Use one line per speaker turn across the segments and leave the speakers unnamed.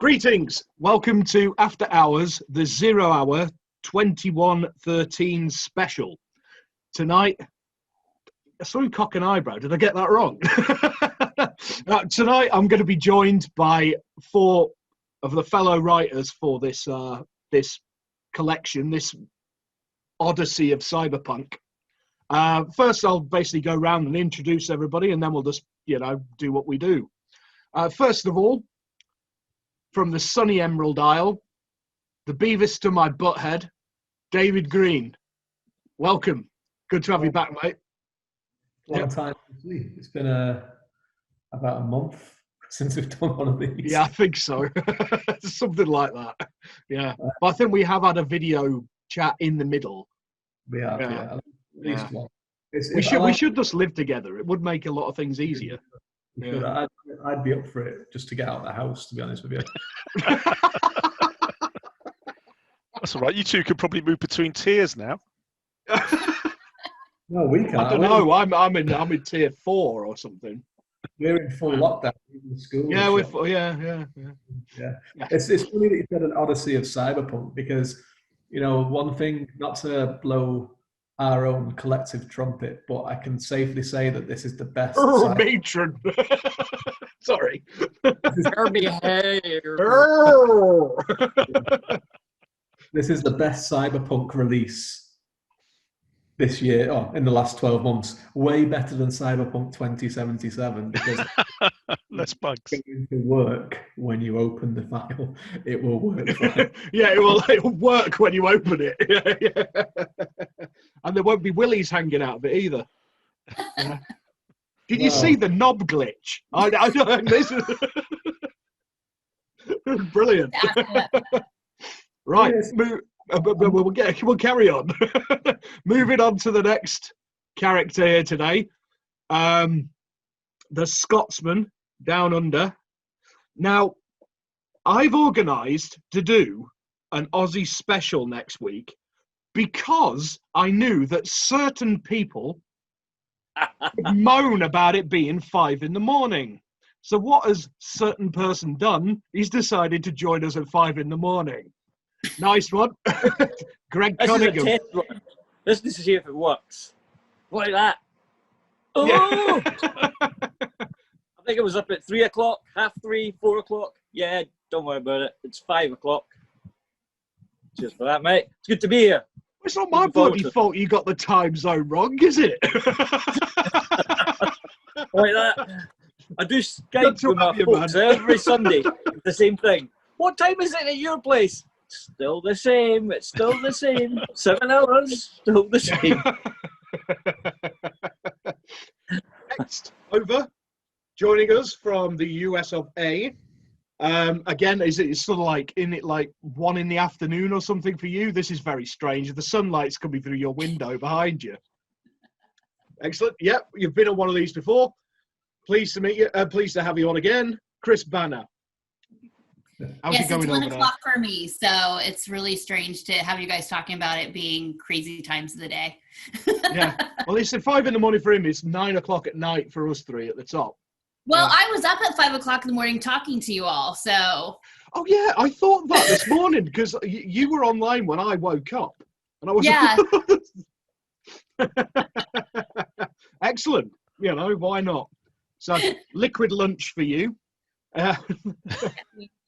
Greetings. Welcome to After Hours, the 0 hour 2113 special. Tonight, I saw you cock an eyebrow. Did I get that wrong? Tonight, I'm going to be joined by four of the fellow writers for this collection, this odyssey of cyberpunk. First, I'll basically go around and introduce everybody, and then we'll just, do what we do. First of all, from the sunny Emerald Isle, the Beavis to my butthead, David Green. Welcome. Good to have you back, mate.
Long time. It's been about a month since we've done one of these.
Yeah, I think so. Something like that. Yeah. But I think we have had a video chat in the middle.
We have, yeah. At least one.
We should just live together. It would make a lot of things easier.
Yeah. I'd be up for it just to get out of the house, to be honest with you.
That's all right. You two could probably move between tiers now.
No, we can't.
I don't know. I'm in tier 4 or something.
We're in full lockdown in school.
Yeah,
yeah. It's funny that you said an odyssey of cyberpunk because, one thing, not to blow our own collective trumpet, but I can safely say that this is the best.
Matron. Sorry.
This is the best cyberpunk release this year, in the last 12 months. Way better than Cyberpunk 2077 because
less bugs.
It's going to work when you open the file. It will work.
Yeah, it will work when you open it. And there won't be willies hanging out of it either. Yeah. Did you see the knob glitch? I don't. This is brilliant. Right, we'll carry on. Moving on to the next character here today, the Scotsman down under. Now, I've organised to do an Aussie special next week because I knew that certain people would moan about it being 5 a.m. So what has certain person done? He's decided to join us at 5 a.m. Nice one. Gregg Cunningham.
This is a test run. This is to see if it works. Like that. Oh!
Yeah.
I think it was up at 3 o'clock, 3:30, 4 o'clock. Yeah, don't worry about it. It's 5 o'clock. Cheers for that, mate. It's good to be here.
It's not my bloody fault you got the time zone wrong, is it?
Like that. I do Skype with my folks every Sunday. The same thing. What time is it at your place? Still the same. It's still the same. 7 hours. Still the same.
Next, over. Joining us from the US of A. Again, is it sort of like 1 in the afternoon or something for you? This is very strange. The sunlight's coming through your window behind you. Excellent. Yep, you've been on one of these before. Pleased to meet you. Pleased to have you on again, Chris Bannor. How's
yes,
it going
it's 1
over
o'clock for me, so it's really strange to have you guys talking about it being crazy times of the day.
Yeah. Well, he said 5 a.m. for him. It's 9 o'clock at night for us three at the top.
Well, I was up at 5 o'clock in the morning talking to you all, so.
Oh yeah, I thought that this morning because you were online when I woke up, and I was.
Yeah.
Excellent. Why not? So, liquid lunch for you.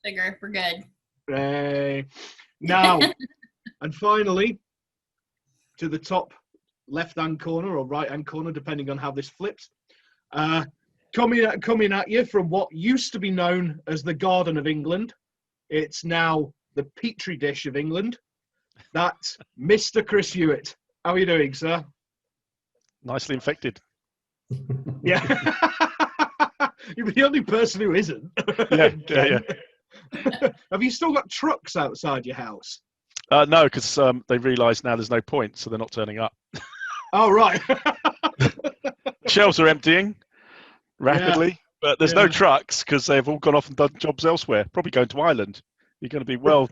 Sugar, we're good.
Now, and finally, to the top left-hand corner or right-hand corner, depending on how this flips. Coming at you from what used to be known as the Garden of England. It's now the Petri dish of England. That's Mr. Chris Hewitt. How are you doing, sir?
Nicely infected.
Yeah. You're the only person who isn't.
Yeah.
Have you still got trucks outside your house?
No, because they realise now there's no point, so they're not turning up.
Oh, right.
Shelves are emptying rapidly, but there's no trucks because they've all gone off and done jobs elsewhere. Probably going to Ireland. You're going to be well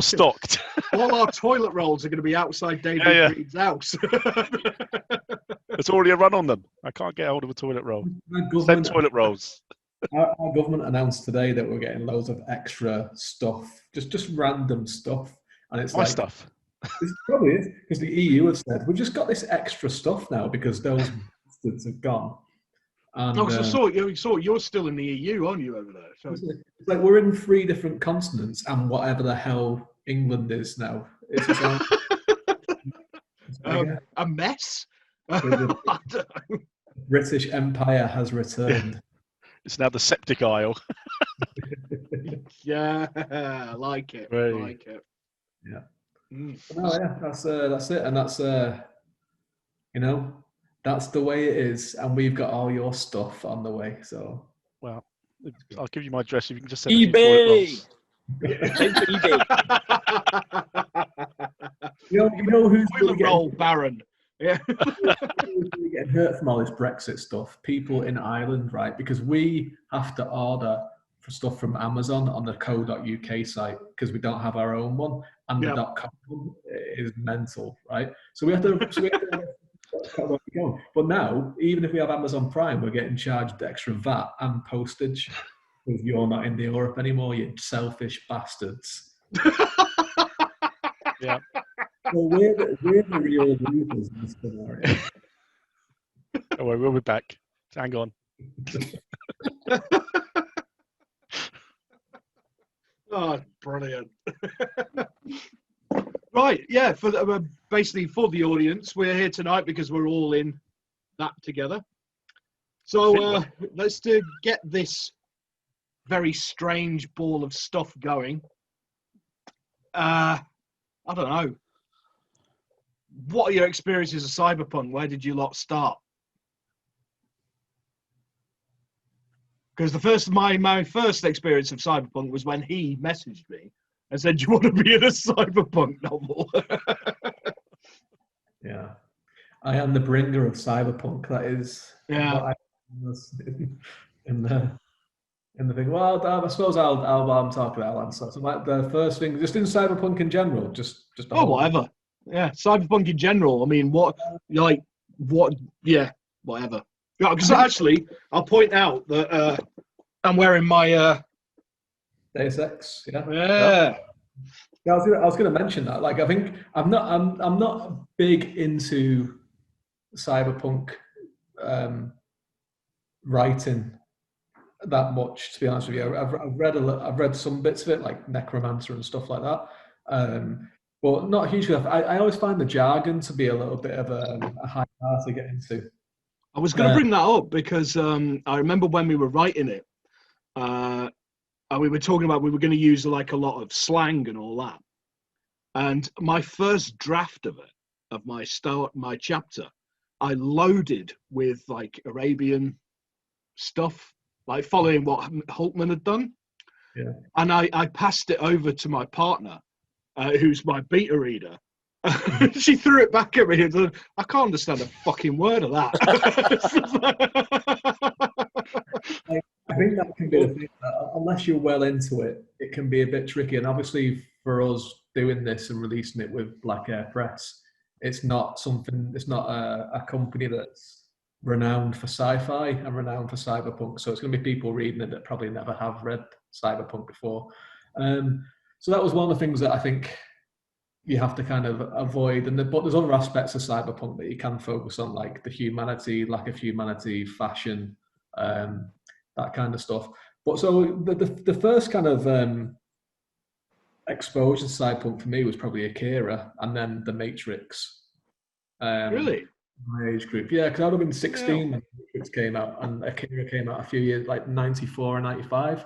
stocked.
All our toilet rolls are going to be outside David Green's house.
There's already a run on them. I can't get hold of a toilet roll. Send toilet rolls.
Our government announced today that we're getting loads of extra stuff, just random stuff, and it's
My
like
stuff.
this probably is because the EU has said we've just got this extra stuff now because those bastards have gone. And,
I saw you're still in the EU, aren't you, over there? So
it's like we're in 3 different continents and whatever the hell England is now. It's its own.
a mess.
The British Empire has returned.
It's now the septic aisle.
Yeah, I like it.
Right.
I like it.
Yeah.
Mm.
Oh yeah, that's it, and that's that's the way it is, and we've got all your stuff on the way. So,
well, I'll give you my address. If you can just send
eBay.
eBay.
you know who's
really getting Baron? Yeah.
Really getting hurt from all this Brexit stuff? People in Ireland, right? Because we have to order for stuff from Amazon on the .co.uk site because we don't have our own one, and the .com is mental, right? So we have to. But now, even if we have Amazon Prime, we're getting charged extra VAT and postage because you're not in Europe anymore, you selfish bastards.
Yeah.
Well, we're the real losers in this scenario.
Don't worry, we'll be back. Hang on.
Oh, brilliant. Right, yeah, basically for the audience, we're here tonight because we're all in that together. So let's get this very strange ball of stuff going. I don't know. What are your experiences of Cyberpunk? Where did you lot start? Because my first experience of Cyberpunk was when he messaged me and said, "Do you want to be in a Cyberpunk novel?"
Yeah, I am the bringer of Cyberpunk. That is what I was in the thing. Well, I suppose while I'm talking, I'll answer. So like the first thing, just in Cyberpunk in general, just
whatever. Yeah, Cyberpunk in general. I mean, yeah, whatever. Yeah, because actually, I'll point out that I'm wearing my
Deus Ex. Yeah.
Yeah.
Yeah, I was going to mention that. Like, I think I'm not big into Cyberpunk writing that much, to be honest with you. I've read some bits of it, like Necromancer and stuff like that. But not hugely. I always find the jargon to be a little bit of a high bar to get into.
I was going to bring that up because I remember when we were writing it, and we were talking about we were going to use like a lot of slang and all that. And my first draft of it, of my chapter, I loaded with like Arabian stuff, like following what Hultman had done.
Yeah.
And I passed it over to my partner, who's my beta reader. She threw it back at me and said, "I can't understand a fucking word of that."
I think that can be the thing. Unless you're well into it, it can be a bit tricky. And obviously, for us doing this and releasing it with Black Hare Press, it's not a company that's renowned for sci-fi and renowned for cyberpunk. So it's going to be people reading it that probably never have read cyberpunk before. So that was one of the things that I think you have to kind of avoid. But there's other aspects of cyberpunk that you can focus on, like the humanity, lack of humanity, fashion, that kind of stuff. But so the first kind of exposure to cyberpunk for me was probably Akira, and then The Matrix.
Really?
My age group, yeah, because I would have been 16 when The Matrix came out, and Akira came out a few years, like 94 or 95.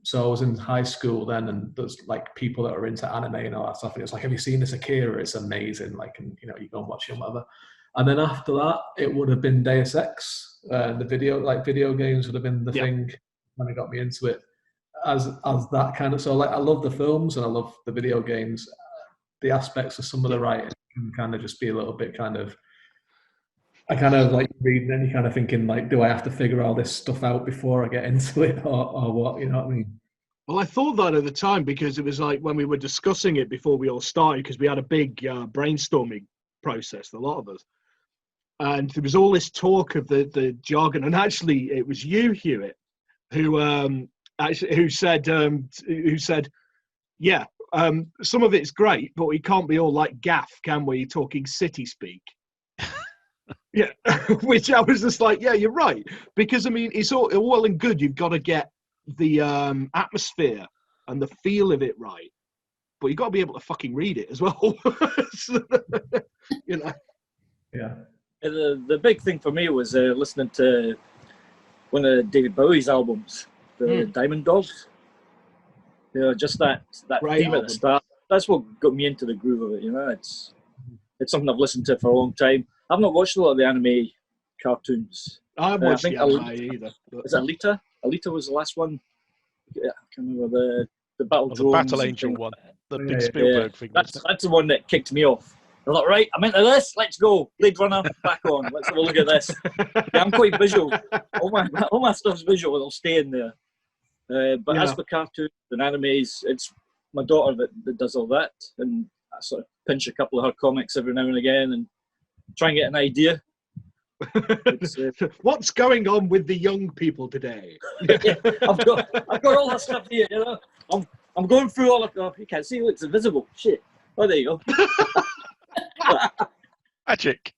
So I was in high school then, and there's like people that are into anime and all that stuff. And it's like, "Have you seen this Akira? It's amazing!" Like, and you go and watch it and whatever. And then after that, it would have been Deus Ex. The video games would have been the thing when it got me into it. As that kind of, so like I love the films and I love the video games. The aspects of some of the writing can kind of just be a little bit kind of, I kind of like reading and you kind of thinking like, do I have to figure all this stuff out before I get into it or what? You know what I mean?
Well, I thought that at the time because it was like when we were discussing it before we all started, because we had a big brainstorming process, a lot of us. And there was all this talk of the jargon. And actually, it was you, Hewitt, who said, yeah, some of it's great, but we can't be all like Gaff, can we? Talking city speak. Yeah, which I was just like, yeah, you're right, because I mean, it's all well and good. You've got to get the atmosphere and the feel of it right, but you've got to be able to fucking read it as well. You know.
Yeah. The big thing for me was listening to one of David Bowie's albums, the Diamond Dogs. You know, just that theme at the start. That's what got me into the groove of it. You know, it's something I've listened to for a long time. I've not watched a lot of the anime cartoons.
I haven't watched the anime either.
Is it Alita? Alita was the last one. Yeah, I can't remember the Battle
the Battle Angel one, the big Spielberg thing.
That's the one that kicked me off. I was like, right, I'm into this. Let's go. Blade Runner, back on. Let's have a look at this. Yeah, I'm quite visual. All my stuff's visual. It'll stay in there. But as for cartoons and animes, it's my daughter that does all that, and I sort of pinch a couple of her comics every now and again and try and get an idea.
What's going on with the young people today?
Yeah, I've got all that stuff here. You know, I'm going through all of. Oh, you can't see. Look, it's invisible. Shit. Oh, there you go.
Magic.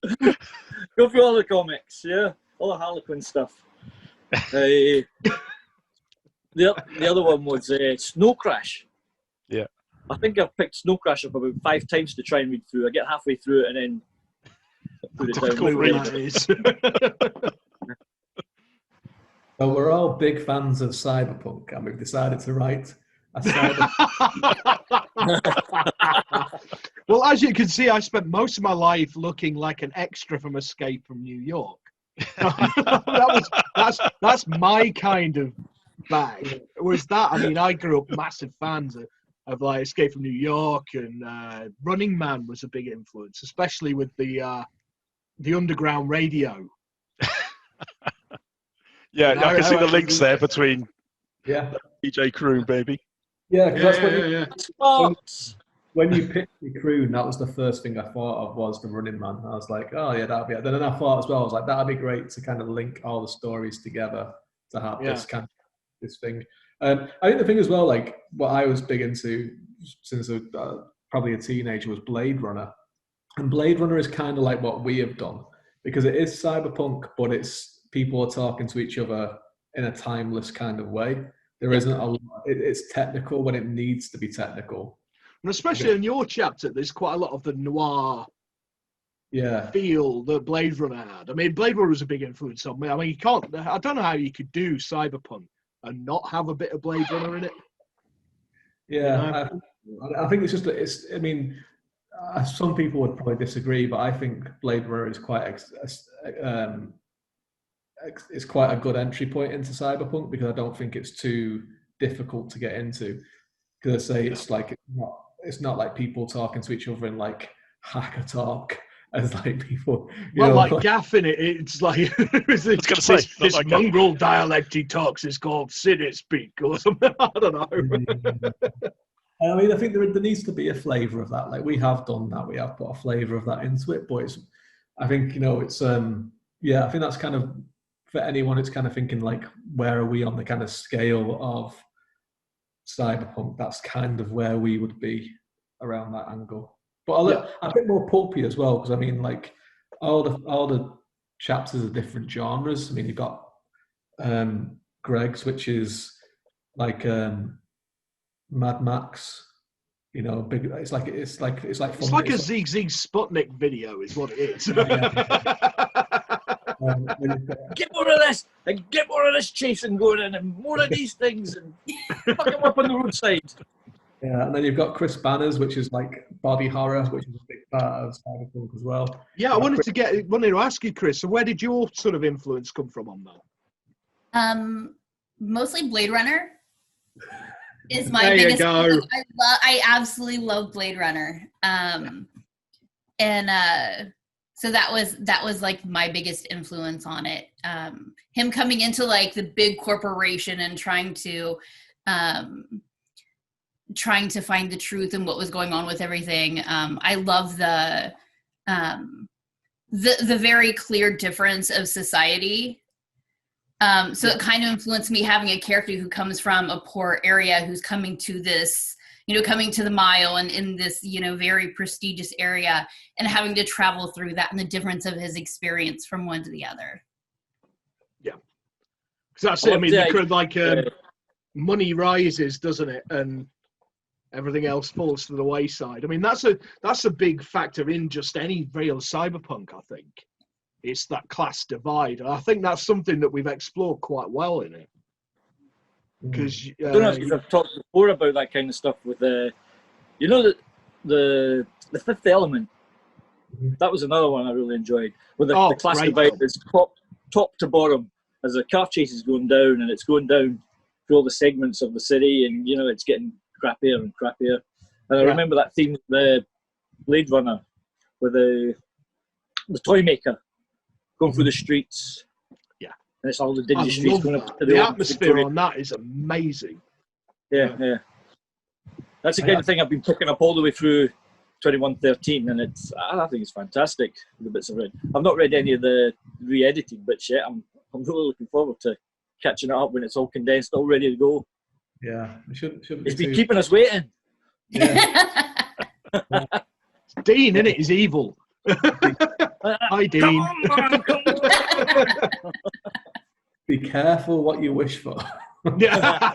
Go through all the comics. Yeah, all the Harlequin stuff. The other one was Snow Crash.
Yeah.
I think I've picked Snow Crash up about 5 times to try and read through. I get halfway through it and then put it down.
So we're all big fans of cyberpunk, and we've decided to write a cyberpunk.
Well, as you can see, I spent most of my life looking like an extra from Escape from New York. That's my kind of bag. Was that? I mean, I grew up massive fans of like Escape from New York, and Running Man was a big influence, especially with the underground radio.
Yeah, I can see the links there between DJ Croon, baby.
Yeah, because when you picked the Croon, that was the first thing I thought of was the Running Man. I was like, oh yeah, that'd be it. Then I thought as well, I was like, that'd be great to kind of link all the stories together to have this kind of this thing. I think the thing as well, like what I was big into since I was probably a teenager was Blade Runner. And Blade Runner is kind of like what we have done, because it is cyberpunk, but it's people are talking to each other in a timeless kind of way. There isn't a lot, it's technical when it needs to be technical.
And especially in your chapter, there's quite a lot of the noir feel that Blade Runner had. I mean, Blade Runner was a big influence on me. I mean, I don't know how you could do cyberpunk and not have a bit of Blade Runner in it.
Yeah, you know? I think it's just, I mean, some people would probably disagree, but I think Blade Runner is quite it's quite a good entry point into cyberpunk, because I don't think it's too difficult to get into. Because I say it's not like people talking to each other in like hacker talk as like people.
Like Gaff in it. It's like this mongrel dialect he talks is called city speak or something. I don't know.
I mean, I think there needs to be a flavour of that. Like we have done that. We have put a flavour of that into it. But I think it's I think that's kind of for anyone. It's kind of thinking like, where are we on the kind of scale of cyberpunk? That's kind of where we would be around that angle. But a bit more pulpy as well, because I mean, like all the chapters are different genres. I mean, you've got Gregg's, which is like Mad Max, big. It's like a
Zig Sputnik video, is what it is.
Get more of this, and get more of this chasing going in, and more of these things, and fuck them up on the roadside.
Yeah, and then you've got Chris Bannor's, which is like body horror, which is a big part of cyberpunk as well.
Yeah, I wanted to ask you, Chris. So where did your sort of influence come from on that?
Mostly Blade Runner is my biggest. I absolutely love Blade Runner, so that was like my biggest influence on it. Him coming into like the big corporation and trying to find the truth and what was going on with everything. I love the very clear difference of society So it kind of influenced me having a character who comes from a poor area, who's coming to this, coming to the Mile and in this, very prestigious area, and having to travel through that and the difference of his experience from one to the other.
Yeah. Because that's it. I mean, money rises, doesn't it? And everything else falls to the wayside. I mean, that's a big factor in just any real cyberpunk, I think. It's that class divide. And I think that's something that we've explored quite well in it. Because
I don't know if you've talked before about that kind of stuff with the Fifth Element. That was another one I really enjoyed. With the class divide is top to bottom as the car chase is going down, and it's going down through all the segments of the city, and it's getting crappier and crappier. And I remember that theme, the Blade Runner, with the toy maker going through the streets.
Yeah,
and it's all the dingy streets going up to
the atmosphere on that is amazing.
Yeah. That's the kind of thing I've been picking up all the way through 2113, and I think it's fantastic. The bits I've read. I've not read any of the re-edited bits yet. I'm really looking forward to catching it up when it's all condensed, all ready to go.
Yeah,
it's been keeping us waiting.
Yeah.
Dean, innit? He's evil. Hi, Dean.
Come on.
Be careful what you wish for.
Yeah,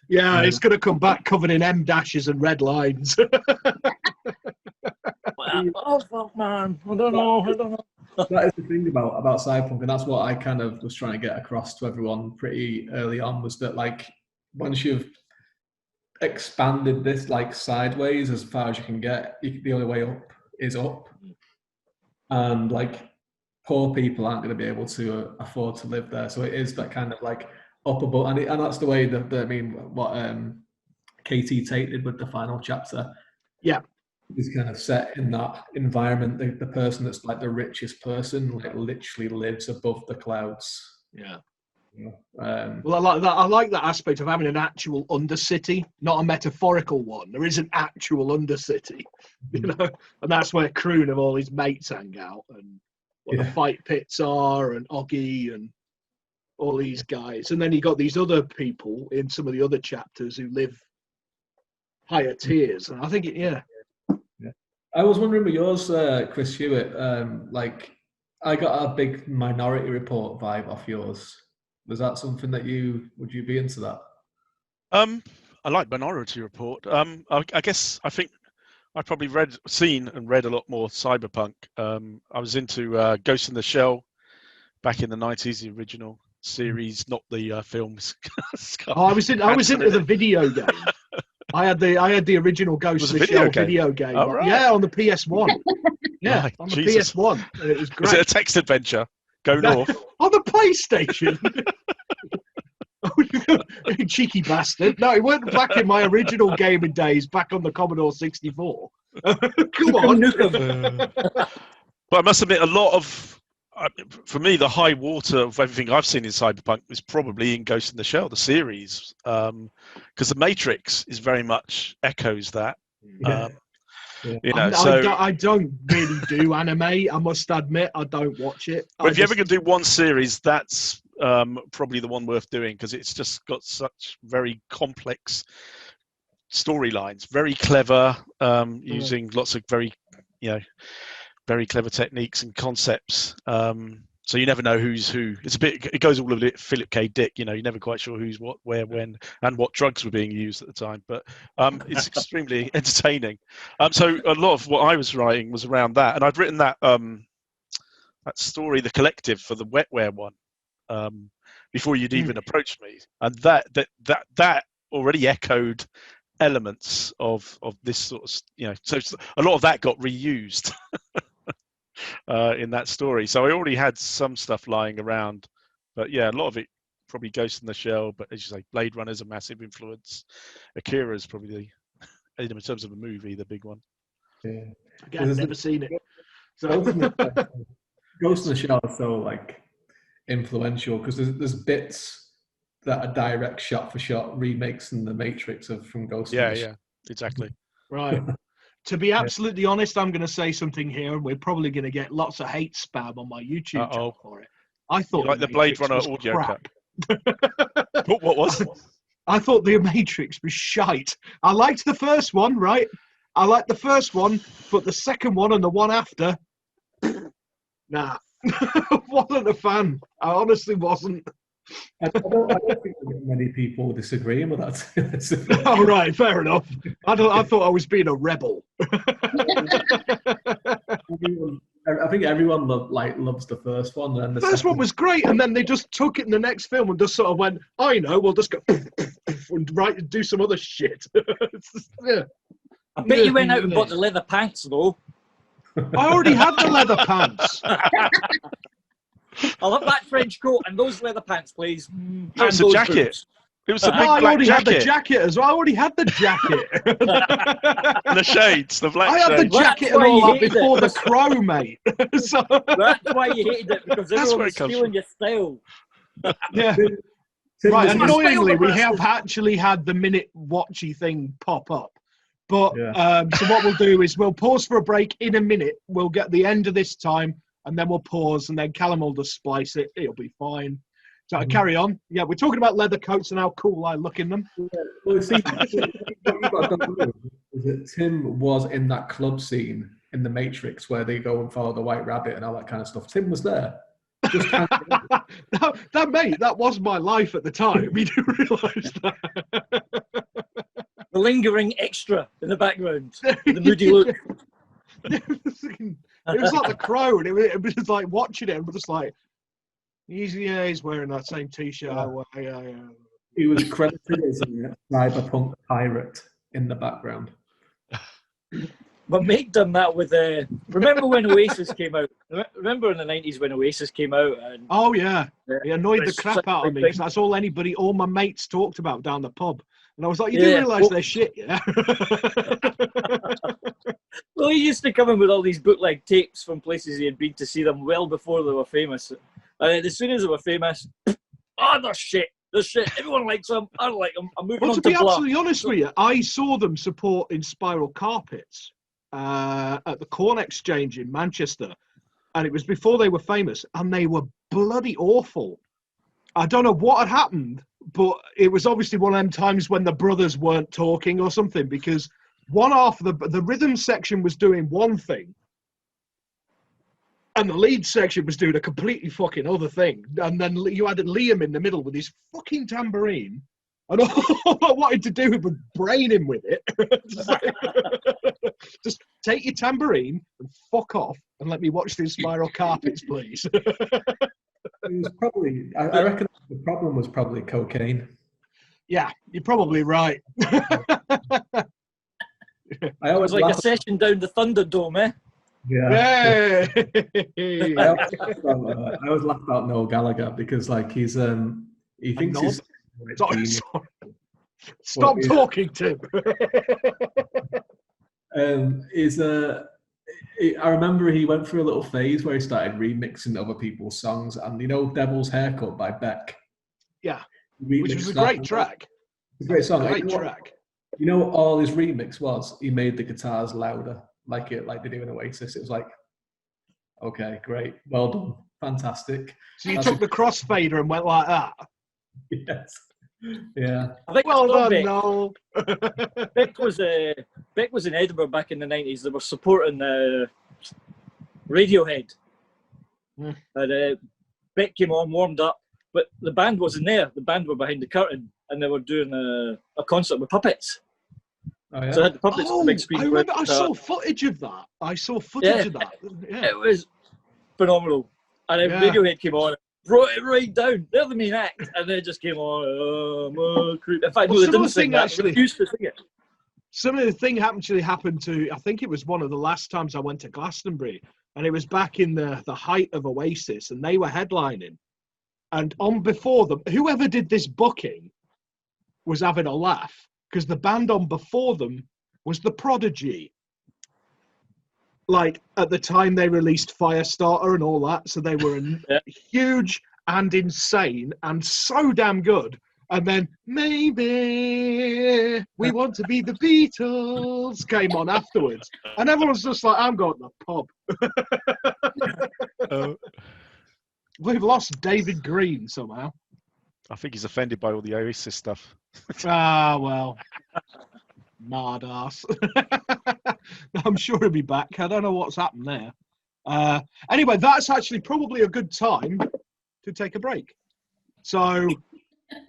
it's going to come back covered in M dashes and red lines.
Oh, fuck, man. I don't know.
That is the thing about cyberpunk, and that's what I kind of was trying to get across to everyone pretty early on, was that once you've expanded this sideways as far as you can get, the only way up is up, and poor people aren't going to be able to afford to live there. So it is that kind of up above, and that's the way what KT Tate did with the final chapter.
Yeah.
Is kind of set in that environment. The person that's the richest person literally lives above the clouds.
Yeah.
Well,
I like that. I like that aspect of having an actual undercity, not a metaphorical one. There is an actual undercity, and that's where Kroon and all his mates hang out, and what the fight pits are, and Oggy and all these guys. And then you got these other people in some of the other chapters who live higher tiers. And I think
I was wondering with yours, Chris Hewitt, I got a big Minority Report vibe off yours. Was that something that would you be into that?
I like Minority Report. I guess I think I probably seen and read a lot more cyberpunk. I was into Ghost in the Shell back in the 90s, the original series, not the films.
I was into the video game. I had the original Ghost in the Shell video game.
Oh, right.
Yeah, on the PS1. Yeah,
right.
on the PS1. It was great.
Was it a text adventure? Go north.
On the PlayStation. Cheeky bastard. No, it weren't back in my original gaming days, back on the Commodore 64. Come on.
But I must admit, a lot of, for me, the high water of everything I've seen in Cyberpunk is probably in Ghost in the Shell, the series. Because the Matrix is very much echoes that.
I don't really do anime. I must admit, I don't watch it.
But if you're ever going to do one series, that's probably the one worth doing, because it's just got such very complex storylines, very clever, using lots of very clever techniques and concepts. So you never know who's who. It goes all a bit Philip K. Dick. You're never quite sure who's what, where, when, and what drugs were being used at the time. But it's extremely entertaining. So a lot of what I was writing was around that, and I'd written that story, The Collective, for the Wetware one, before you'd even approached me, and that already echoed elements of this sort of So a lot of that got reused. In that story, so I already had some stuff lying around, but a lot of it probably Ghost in the Shell. But as you say, Blade Runner's a massive influence. Akira's probably in terms of a movie, the big one.
Yeah,
again, I've never seen it. So
Ghost in the Shell is so influential, because there's bits that are direct shot for shot remakes in the Matrix from Ghost in the Shell.
Yeah, exactly.
Right. To be absolutely honest, I'm going to say something here, and we're probably going to get lots of hate spam on my YouTube channel for it. I thought
like the Blade Runner
was
audio
crap.
cut. What was it?
I thought the Matrix was shite. I liked the first one, right? I liked the first one, but the second one and the one after, nah. Wasn't a fan. I honestly wasn't.
I don't think many people disagreeing with that.
Oh, right, fair enough. I thought I was being a rebel.
I think everyone loves the first one. And the
first one was great, and then they just took it in the next film and just sort of went, I know, we'll just go and do some other shit. Yeah.
I bet you went out and bought the leather pants, though.
I already had the leather pants.
I'll have that French coat and those leather pants, please.
No, it's a jacket.
Boots.
It was the big
I
black
already
jacket.
had the jacket as well. I already had the jacket.
And the shades, the black
I had the
shades.
jacket and all that before the Crow, mate. So,
that's why you hated it, because everyone was stealing your style.
Yeah. Right, annoyingly, we have actually had the minute watchy thing pop up. But so what we'll do is we'll pause for a break in a minute. We'll get the end of this time, and then we'll pause, and then Callum will just splice it. It'll be fine. So carry on. Yeah, we're talking about leather coats and how cool I look in them.
Well, see, what you got to know is that Tim was in that club scene in The Matrix where they go and follow the White Rabbit and all that kind of stuff. Tim was there. Just
that was my life at the time. You do realise that.
The lingering extra in the background, the moody look.
It was like the Crow, and it was like watching it, and we're just like, he's wearing that same T-shirt. Yeah.
He was credited as a cyberpunk pirate in the background.
But mate done that with remember when Oasis came out? Remember in the 90s when Oasis came out? And
oh yeah, he annoyed the crap out of me because that's all my mates talked about down the pub. And I was like, you do realise they're shit, yeah?
Well, he used to come in with all these bootleg tapes from places he had been to see them well before they were famous. And as soon as they were famous, they're shit. They're shit. Everyone likes them. I don't like them. I'm moving on to
be
Black.
Absolutely honest with you, I saw them supporting Spiral Carpets at the Corn Exchange in Manchester. And it was before they were famous. And they were bloody awful. I don't know what had happened, but it was obviously one of them times when the brothers weren't talking or something, because one half of the rhythm section was doing one thing and the lead section was doing a completely fucking other thing. And then you had Liam in the middle with his fucking tambourine, and all I wanted to do was brain him with it. Just take your tambourine and fuck off and let me watch these Spiral Carpets, please.
It was probably, I reckon the problem was probably cocaine.
Yeah, you're probably right.
It was like a session down the Thunderdome, eh?
Yeah. I always laugh about Noel Gallagher because, like, he thinks he's.
Stop talking, Tim.
I remember he went through a little phase where he started remixing other people's songs, and Devil's Haircut by Beck.
Yeah, which was a great track.
It's a great song.
Great track.
All his remix was he made the guitars louder, like they do in Oasis. It was like, okay, great, well done, fantastic.
So you took the crossfader and went like that.
Yes. Yeah.
I think
well done, Noel.
Beck was in Edinburgh back in the 90s. They were supporting Radiohead. And Beck came on, warmed up, but the band wasn't there. The band were behind the curtain, and they were doing a concert with puppets.
Oh, yeah.
So I had the puppets on the big screen.
I remember. I saw footage of that. It
was phenomenal. And then Radiohead came on, brought it right down. They're the main act, and then it just came on. In fact, no, they didn't sing that. They refused to sing it.
Some of the thing actually happened to, I think it was one of the last times I went to Glastonbury, and it was back in the height of Oasis, and they were headlining. And on before them, whoever did this booking was having a laugh, because the band on before them was The Prodigy. Like, at the time they released Firestarter and all that, so they were huge and insane and so damn good. And then, maybe we want to be the Beatles came on afterwards. And everyone's just like, I'm going to the pub. We've lost David Green somehow.
I think he's offended by all the Oasis stuff.
Ah, well. Mad ass. I'm sure he'll be back. I don't know what's happened there. Anyway, that's actually probably a good time to take a break. So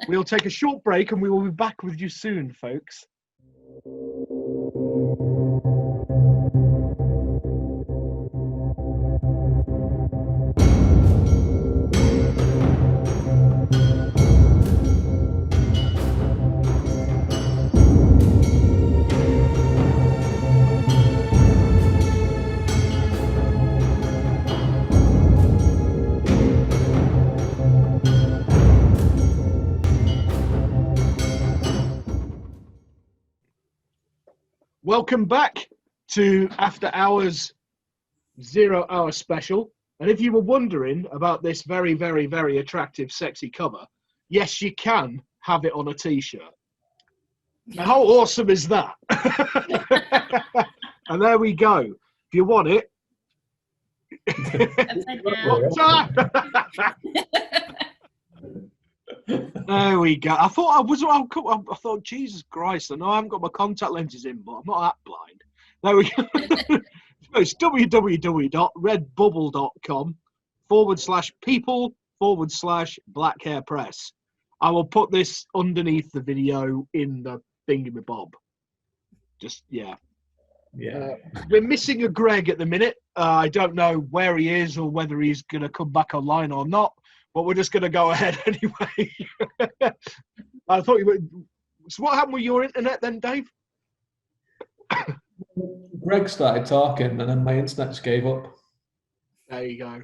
we'll take a short break and we will be back with you soon, folks. Welcome back to After Hours 0 Hour Special. And if you were wondering about this very, very, very attractive, sexy cover, yes, you can have it on a t-shirt. Now, how awesome is that? And there we go. If you want it. There we go. I thought, Jesus Christ, I know I haven't got my contact lenses in, but I'm not that blind. There we go. It's www.redbubble.com/people/Black Hare Press. I will put this underneath the video in the thingamabob. Just, yeah. We're missing a Gregg at the minute. I don't know where he is or whether he's going to come back online or not. But we're just going to go ahead anyway. I thought you would. So what happened with your internet then, Dave?
Gregg started talking and then my internet just gave up.
There you go.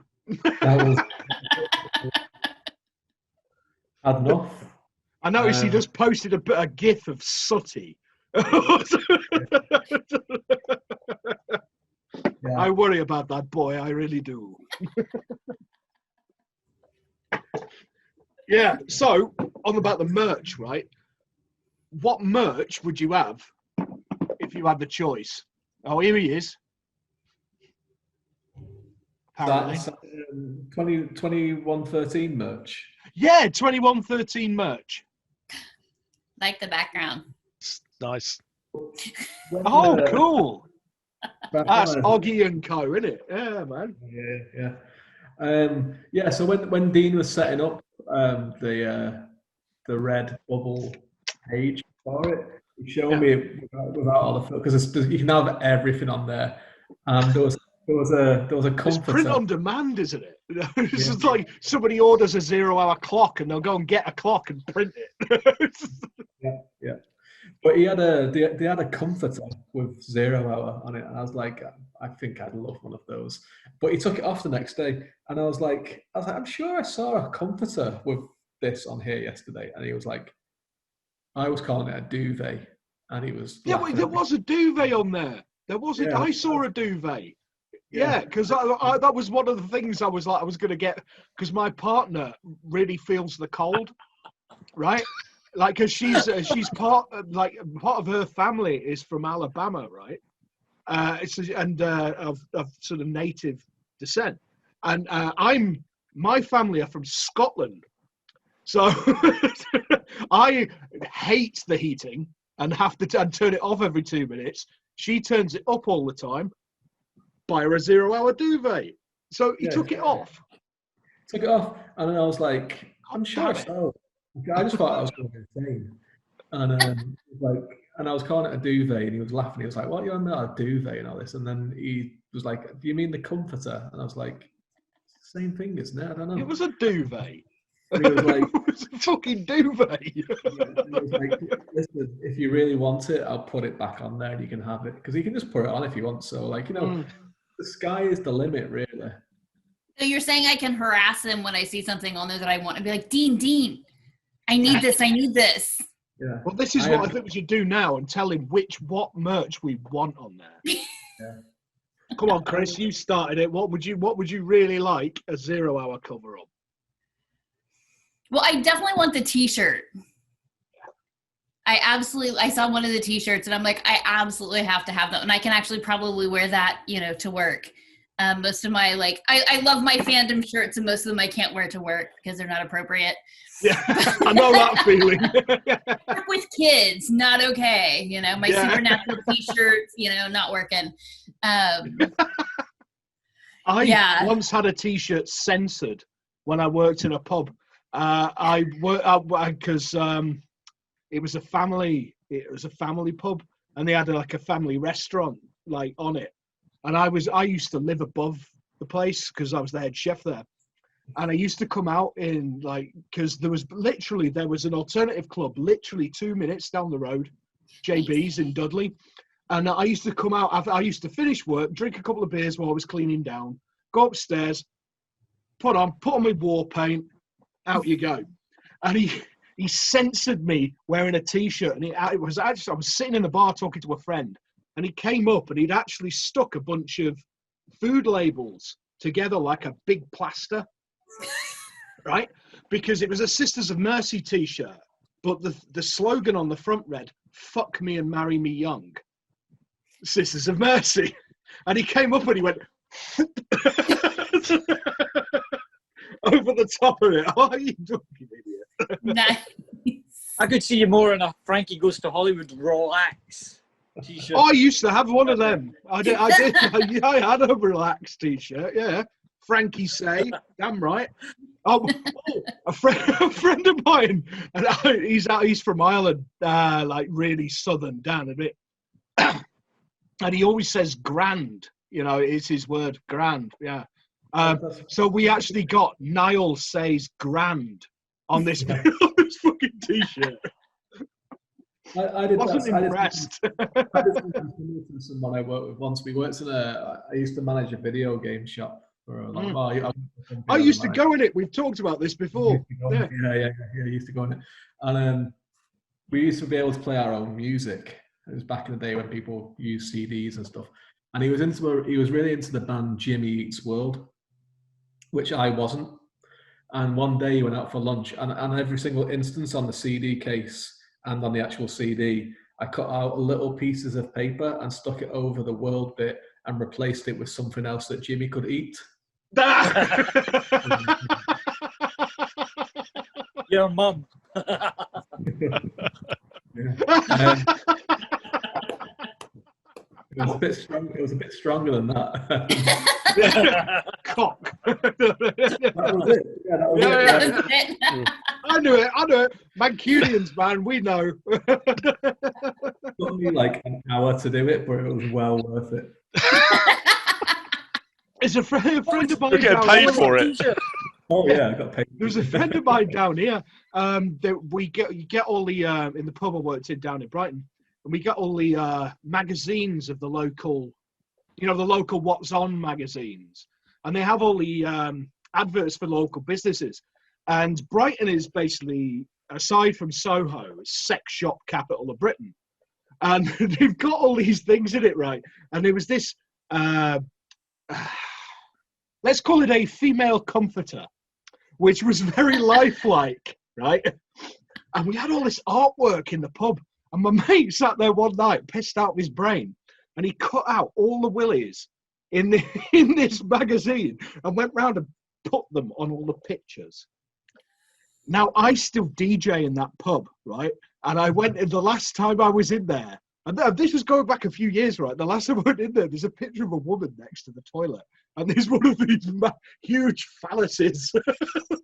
Had enough.
I noticed he just posted a gif of Sooty.
Yeah.
I worry about that boy, I really do. Yeah, so on about the merch, right? What merch would you have if you had the choice? Oh, here he is.
That's 2113 merch.
Yeah, 2113 merch.
Like the background.
Nice.
Oh, cool. That's Oggy and Co, isn't it? Yeah, man.
Yeah. So when Dean was setting up the red bubble page for it, he showed me without all the because you can have everything on there, and there was a comforter.
It's print on demand, isn't it? It's just like somebody orders a 0 hour clock and they'll go and get a clock and print it.
Yeah. But they had a comforter with 0 hour on it, and I was like, I think I'd love one of those. But he took it off the next day, and I was like, I'm sure I saw a comforter with this on here yesterday, and he was like, I was calling it a duvet, and he was
there was a duvet on there. There was I saw a duvet. Yeah, because that was one of the things I was going to get, because my partner really feels the cold, right? Like, because she's part of her family is from Alabama, right? Of sort of native descent, and my family are from Scotland, so I hate the heating and have to turn it off every 2 minutes. She turns it up all the time. Buy her a 0 hour duvet. So he took it off.
Took it off, and then I was like, I'm sure I saw it. I just thought I was going insane, and and I was calling it a duvet, and he was laughing. He was like, "What are you on about, a duvet and all this?" And then he was like, "Do you mean the comforter?" And I was like, "Same thing, isn't it? I don't know."
It was a duvet.
And he was like,
"It was a fucking duvet."
He was like, "Listen, if you really want it, I'll put it back on there, and you can have it, because he can just put it on if you want." So, the sky is the limit, really.
So you're saying I can harass him when I see something on there that I want and be like, Dean, I need this.
Yeah.
Well, this is what I think we should do now, and tell him what merch we want on there.
Yeah.
Come on, Chris, you started it. What would you really like a 0 hour cover of?
Well, I definitely want the t-shirt. I saw one of the t-shirts and I'm like, I absolutely have to have that. And I can actually probably wear that, to work. Most of my I love my fandom shirts, and most of them I can't wear to work because they're not appropriate.
Yeah, I know that feeling.
Work with kids, not okay. You know, my Supernatural T-shirts, not working.
I once had a T-shirt censored when I worked in a pub. Because it was a family pub, and they had a family restaurant on it. And I used to live above the place because I was the head chef there. And I used to come out in because there was an alternative club literally 2 minutes down the road, JB's in Dudley. And I used to come out, I used to finish work, drink a couple of beers while I was cleaning down, go upstairs, put on my war paint, out you go. And he censored me wearing a T-shirt. And I was sitting in the bar talking to a friend, and he came up and he'd actually stuck a bunch of food labels together like a big plaster, right? Because it was a Sisters of Mercy T-shirt, but the slogan on the front read, "Fuck me and marry me young, Sisters of Mercy." And he came up and he went over the top of it. Oh, you fucking idiot.
Nice.
I could see you more in a Frankie Goes to Hollywood Relax T-shirt.
Oh, I used to have one of them. I did. I had a Relax T-shirt. Yeah, Frankie say, damn right. Oh, a friend of mine, and he's from Ireland, really southern down a bit, and he always says grand. It's his word, grand. Yeah. So we actually got Niall says grand on this fucking T-shirt.
I wasn't
impressed.
I did something to someone I worked with once. I used to manage a video game shop for a long while.
I used to go in it. We've talked about this before.
Yeah, I used to go in it. And we used to be able to play our own music. It was back in the day when people used CDs and stuff. And he was really into the band Jimmy Eats World, which I wasn't. And one day he went out for lunch, and every single instance on the CD case and on the actual CD, I cut out little pieces of paper and stuck it over the world bit and replaced it with something else that Jimmy could eat.
Your mum.
It was a bit strong. It was a bit stronger than that.
Cock.
That was it. Yeah, that was it.
Yeah.
I knew it. Mancunians, man, we know.
It took me like an hour to do it, but it was well worth it.
It's a friend of mine.
You're getting paid for it.
Oh yeah, I got paid.
There's a friend of mine down here. You get all the in the pub I worked in down in Brighton, and we get all the magazines of the local, the local What's On magazines, and they have all the adverts for local businesses. And Brighton is basically, aside from Soho, sex shop capital of Britain, and they've got all these things in it, right? And there was this, let's call it a female comforter, which was very lifelike, right? And we had all this artwork in the pub, and my mate sat there one night, pissed out of his brain, and he cut out all the willies in this magazine and went round and put them on all the pictures. Now, I still DJ in that pub, right? And I went in the last time I was in there, and this was going back a few years, right? The last time I went in there, there's a picture of a woman next to the toilet, and there's one of these huge phalluses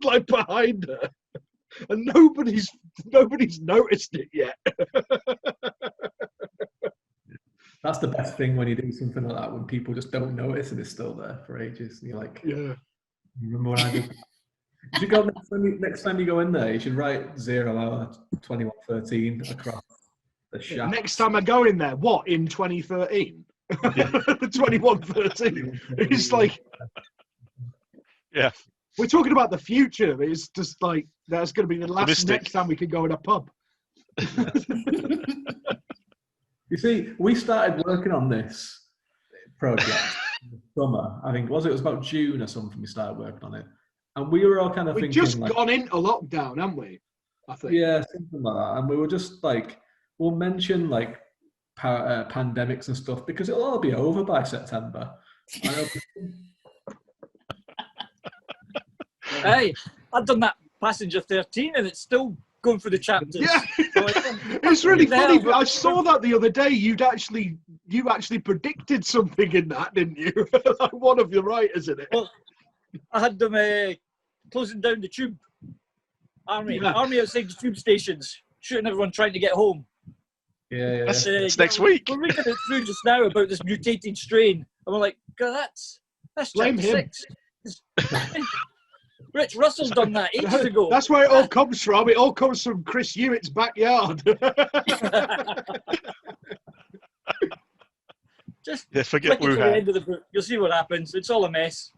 like behind her, and nobody's noticed it yet.
That's the best thing when you do something like that, when people just don't notice and it's still there for ages. And you're like,
yeah.
Remember when I did? You should go next time you go in there. You should write 0 hour 2113 across the shop.
Next time I go in there, what, in 2013? 2113. It's like,
yeah.
We're talking about the future. It's just like that's going to be the next time we can go in a pub.
You see, we started working on this project in the summer. I think it was about June or something. We started working on it, and we were all kind of
thinking. We've just gone into lockdown, haven't we? I think.
Yeah, something like that. And we were just like, we'll mention like pandemics and stuff because it'll all be over by September.
Hey, I've done that Passenger 13 and it's still going through the chapters.
Yeah, it's really funny. I saw that the other day. You actually predicted something in that, didn't you? Like one of your writers in it.
Well, I had them closing down the tube. Army outside the tube stations, shooting everyone trying to get home.
Yeah.
It's next week.
We're reading it through just now about this mutated strain, and we're like, God, that's
Blame
chapter
him.
6. Rich Russell's done that ages ago.
That's where it all comes from. It all comes from Chris Hewitt's backyard.
Just
forget
click it to the end of the book. You'll see what happens. It's all a mess.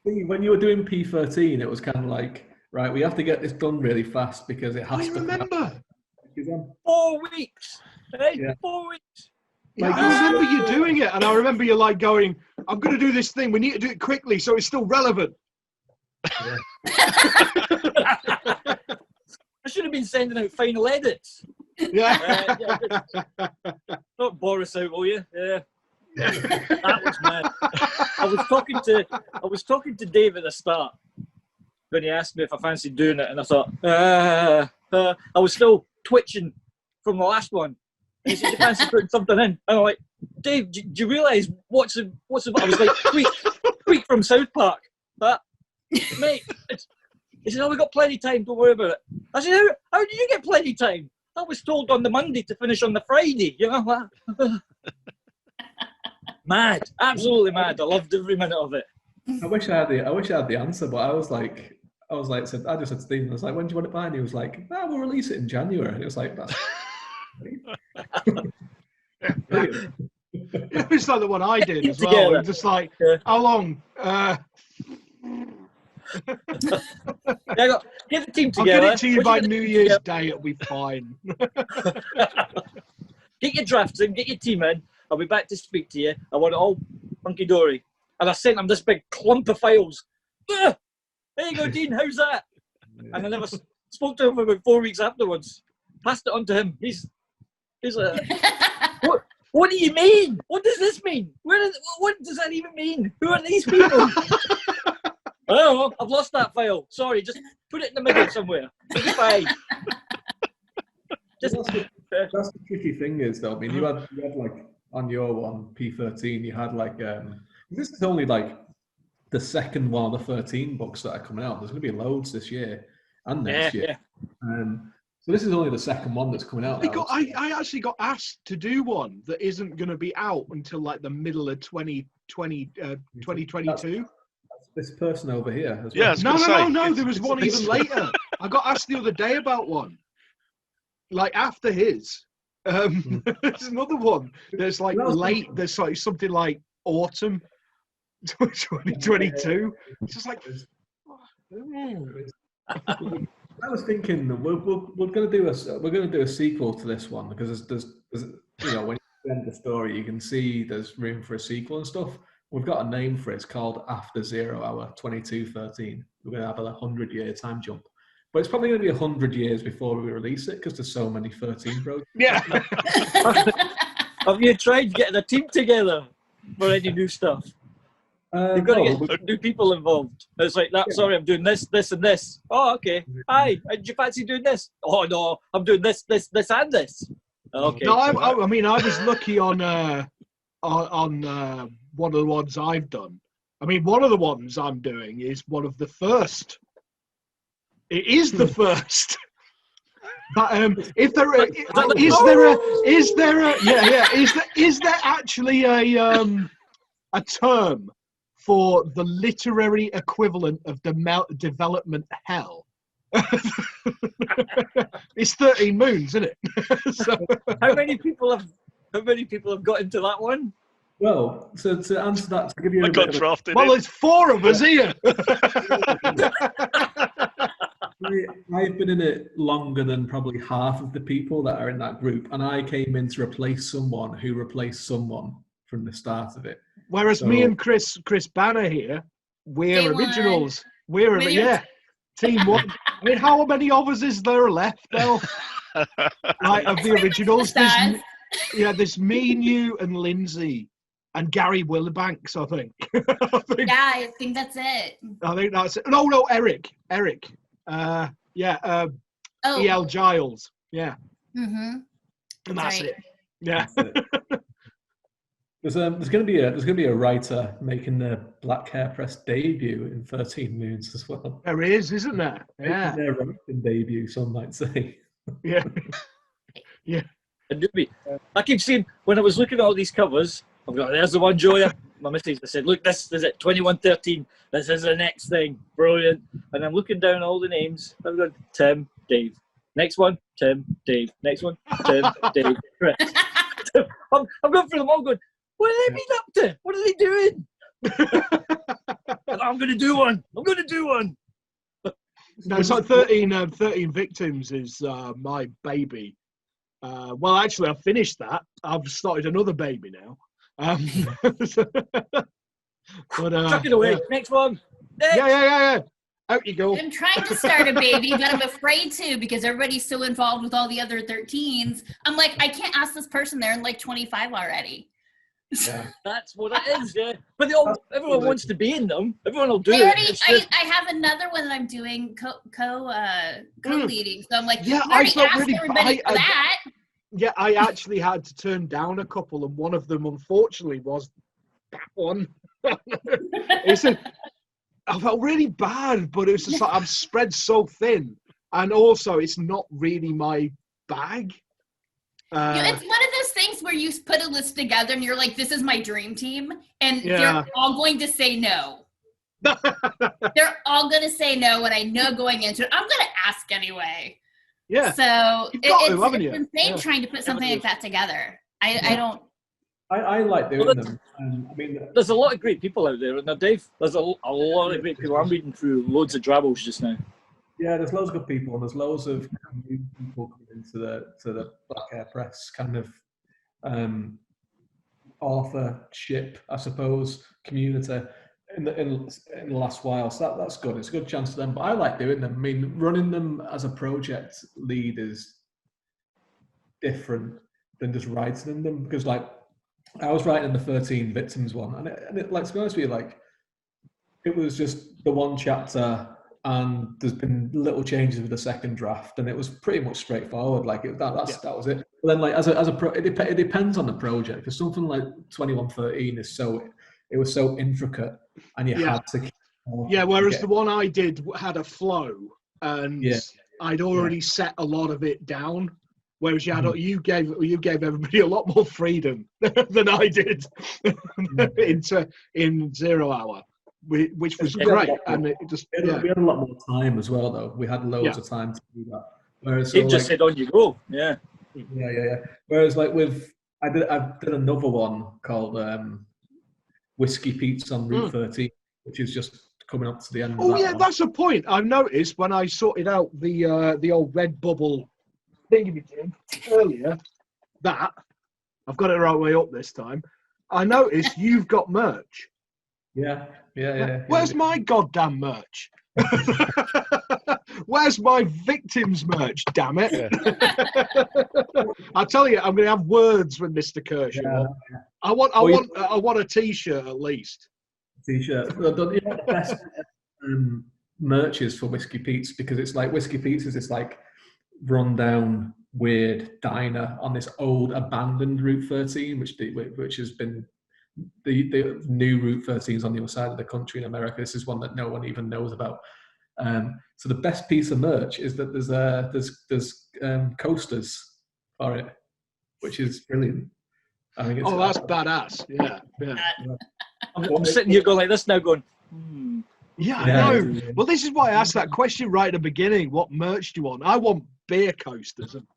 When you were doing P13, it was kind of like, right, we have to get this done really fast because it has to.
Remember?
4 weeks. Hey,
Yeah.
4 weeks.
Yeah, I remember you doing it, and I remember you like going, "I'm going to do this thing. We need to do it quickly, so it's still relevant."
Yeah.
I should have been sending out final edits.
Yeah.
Don't bore us out, will you? Yeah. That was mad. I was talking to Dave at the start when he asked me if I fancied doing it, and I thought, I was still twitching from the last one. And he said, "You fancy putting something in?" And I'm like, "Dave, do you realise what's the?" I was like, tweak from South Park. But mate, he said, "Oh, we got plenty of time. Don't worry about it." I said, "How did you get plenty of time? I was told on the Monday to finish on the Friday." You know, mad, absolutely mad. I loved every minute of it.
I wish I had the answer, but I just said to Stephen, I was like, "When do you want it by?" And he was like, "We'll release it in January." And it was like, "That's."
It's like the one I did as well. I'm just like, how long?
Get the team together.
I'll get it to you by New Year's Day. It'll be fine.
Get your drafts in, get your team in. I'll be back to speak to you. I want it all hunky dory. And I sent him this big clump of files. There you go, Dean. How's that? And I never spoke to him for about 4 weeks afterwards. Passed it on to him. He's like, what do you mean? What does this mean? What does that even mean? Who are these people? I don't know. I've lost that file. Sorry, just put it in the middle somewhere. It'll be fine.
That's the tricky thing is, though. I mean, you had like on your one P13, you had like this is only like the second one of the 13 books that are coming out. There's going to be loads this year and next year. So this is only the second one that's coming out.
I actually got asked to do one that isn't going to be out until like the middle of 2022.
This person over here. As
well.
Yeah, no. There was one even later. I got asked the other day about one, like after his. There's another one. There's like late. There's like something like autumn 2022. It's just like.
I was thinking we're going to do a sequel to this one because there's when you end the story you can see there's room for a sequel and stuff. We've got a name for it. It's called After 0 Hour 2213. We're going to have a 100-year time jump, but it's probably going to be 100 years before we release it because there's so many 13 projects.
Yeah.
Have you tried getting a team together for any new stuff? You've got to get new people involved. It's like that. Yeah. Sorry, I'm doing this, this, and this. Oh, okay. Hi, do you fancy doing this? Oh no, I'm doing this, this, this, and this. Okay.
No, I mean, I was lucky on one of the ones I've done. I mean, one of the ones I'm doing is one of the first. It is the first. But is there actually a term for the literary equivalent of development hell? It's 13 moons, isn't it? So,
how many people have got into that one?
Well, so to answer that, to give you
there's 4 of us here.
I've been in it longer than probably half of the people that are in that group, and I came in to replace someone who replaced someone from the start of it.
Whereas me and Chris Bannor here, we're originals. We're team 1. I mean, how many of us is there left now? Like of the originals? There's me, you, and Lindsay. and Gary Wilbanks, I think.
Yeah, I think that's it.
I think that's it. No, Eric. E.L. Giles. Yeah.
Mm-hmm.
And that's
right.
it. Yeah.
There's going to be a writer making their Black Hare Press debut in 13 Moons as well.
There is, isn't there? Yeah.
Their writing debut, some might say.
Yeah. Yeah.
It do be. I keep seeing, when I was looking at all these covers, I've got, there's the one, Joya. My missus, I said, look, this is it, 2113. This is the next thing. Brilliant. And I'm looking down all the names. I've got Tim, Dave. Next one, Tim, Dave. Next one, Tim, Dave, Chris. I'm going through them all going, what are they been up to? What are they doing? I'm going to do one. I'm going to do one.
No, it's like 13 Victims is my baby. Well, actually, I've finished that. I've started another baby now. But,
chuck it away.
Yeah.
Next one. Next.
Yeah. Out you go.
I'm trying to start a baby, but I'm afraid to because everybody's so involved with all the other 13s. I'm like, I can't ask this person. They're in like 25 already.
Yeah.
That's what it is, yeah. But everyone wants to be in them. Everyone will do
I have another one that I'm doing co-leading. So I'm like,
yeah,
I felt really everybody for that.
Yeah, I actually had to turn down a couple, and one of them, unfortunately, was that one. I felt really bad, but it was just like I'm spread so thin, and also it's not really my bag.
It's one of those things where you put a list together and you're like, this is my dream team, and they're all going to say no. They're all going to say no, and I know going into it, I'm going to ask anyway.
Yeah.
So it's insane trying to put something like that together.
I like doing them. I mean,
there's a lot of great people out there. Now, Dave, there's a lot of great people. I'm reading through loads of drabbles just now.
Yeah, there's loads of good people, and there's loads of new people coming into the Black Hare Press kind of authorship, I suppose, community in the last while. So that's good. It's a good chance for them. But I like doing them. I mean, running them as a project lead is different than just writing in them, because like I was writing the 13 Victims one, and it like, to be honest with you, like it was just the one chapter. And there's been little changes with the second draft, and it was pretty much straightforward. Like that was it. But then, like it depends on the project. Because something like 2113 it was so intricate, and you had to.
Whereas the one I did had a flow, and I'd already set a lot of it down. Whereas you gave everybody a lot more freedom than I did in 0 Hour. Which was great, and it just
we had a lot more time as well, though. We had loads of time to do that. Whereas
it just said on you go, yeah.
Whereas like I did another one called Whiskey Pete's on Route 13, which is just coming up to the end.
Oh yeah, that's a point. I've noticed when I sorted out the old red bubble thingy earlier that I've got it the right way up this time. I noticed you've got merch.
Yeah.
Where's my goddamn merch? Where's my Victims merch? Damn it! Yeah. I tell you, I'm going to have words with Mr. Kershaw. I want a T-shirt at least.
T-shirt. The best merch is for Whiskey Pete's, because it's like Whiskey Pete's is this like rundown weird diner on this old abandoned Route 13, which has been. The new Route 13 is on the other side of the country in America. This is one that no one even knows about. So the best piece of merch is that there's coasters for it, which is brilliant. I think it's
that's badass. Yeah.
I'm sitting here going like this now, going.
Yeah, I know. Well, this is why I asked that question right at the beginning. What merch do you want? I want beer coasters and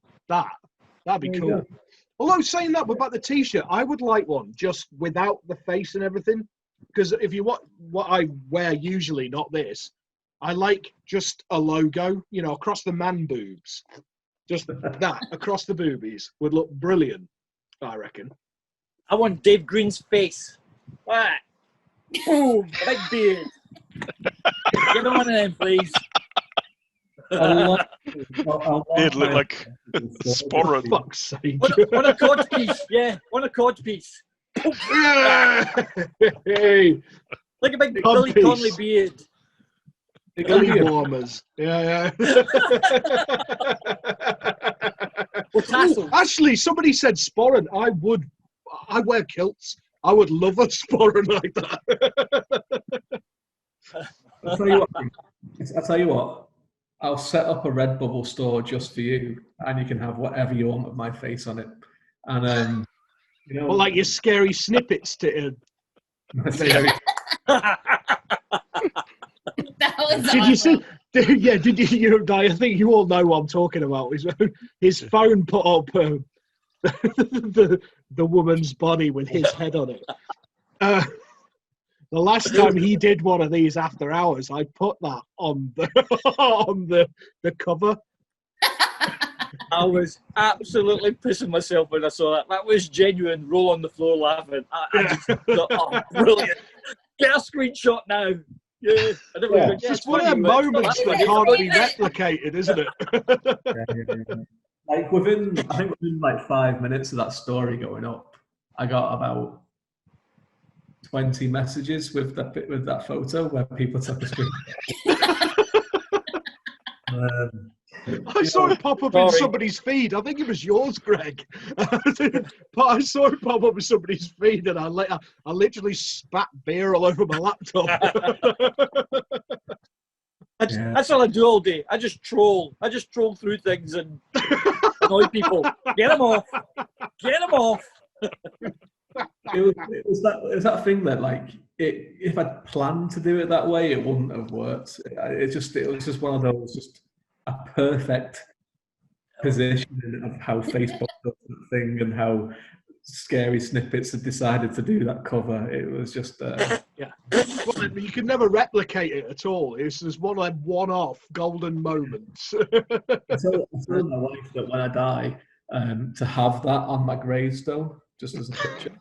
that'd be cool. Although saying that about the T-shirt, I would like one just without the face and everything. Because if you want what I wear usually, not this, I like just a logo, across the man boobs. Just that across the boobies would look brilliant, I reckon.
I want Dave Green's face. What? Boom, big beard. Get on in, please.
It'd look like a sporran.
Fuck's sake.
On a cod piece, on a cod piece.
Hey,
like a big
Cod
Billy
piece.
Connolly beard.
Belly warmers. Yeah.
With tassels.
Actually, somebody said sporran. I wear kilts. I would love a sporran like that.
I'll tell you what. I'll set up a Redbubble store just for you, and you can have whatever you want with my face on it. And you know,
Well, like your scary snippets to.
That was
Did you see? Yeah, did you? I think you all know what I'm talking about. His phone put up the woman's body with his head on it. The last time he did one of these after hours, I put that on the cover.
I was absolutely pissing myself when I saw that. That was genuine. Roll on the floor laughing. I just thought, oh, brilliant! Get a screenshot now. Yeah,
It's just one of them moments that can't be replicated, isn't it?
Like within 5 minutes of that story going up, I got about 20 messages with that photo where people took a screen.
I saw it pop up in somebody's feed. I think it was yours, Greg. But I saw it pop up in somebody's feed, and I literally spat beer all over my laptop.
That's all I do all day. I just troll. Through things and annoy people. Get them off.
It was that thing that, like, if I'd planned to do it that way, it wouldn't have worked. It was just one of those, just a perfect position of how Facebook does that thing and how Scary Snippets had decided to do that cover. It was just
yeah. Well, you could never replicate it at all. It's just one of them one-off golden moments.
I told my wife that when I die, to have that on my gravestone, just as a picture.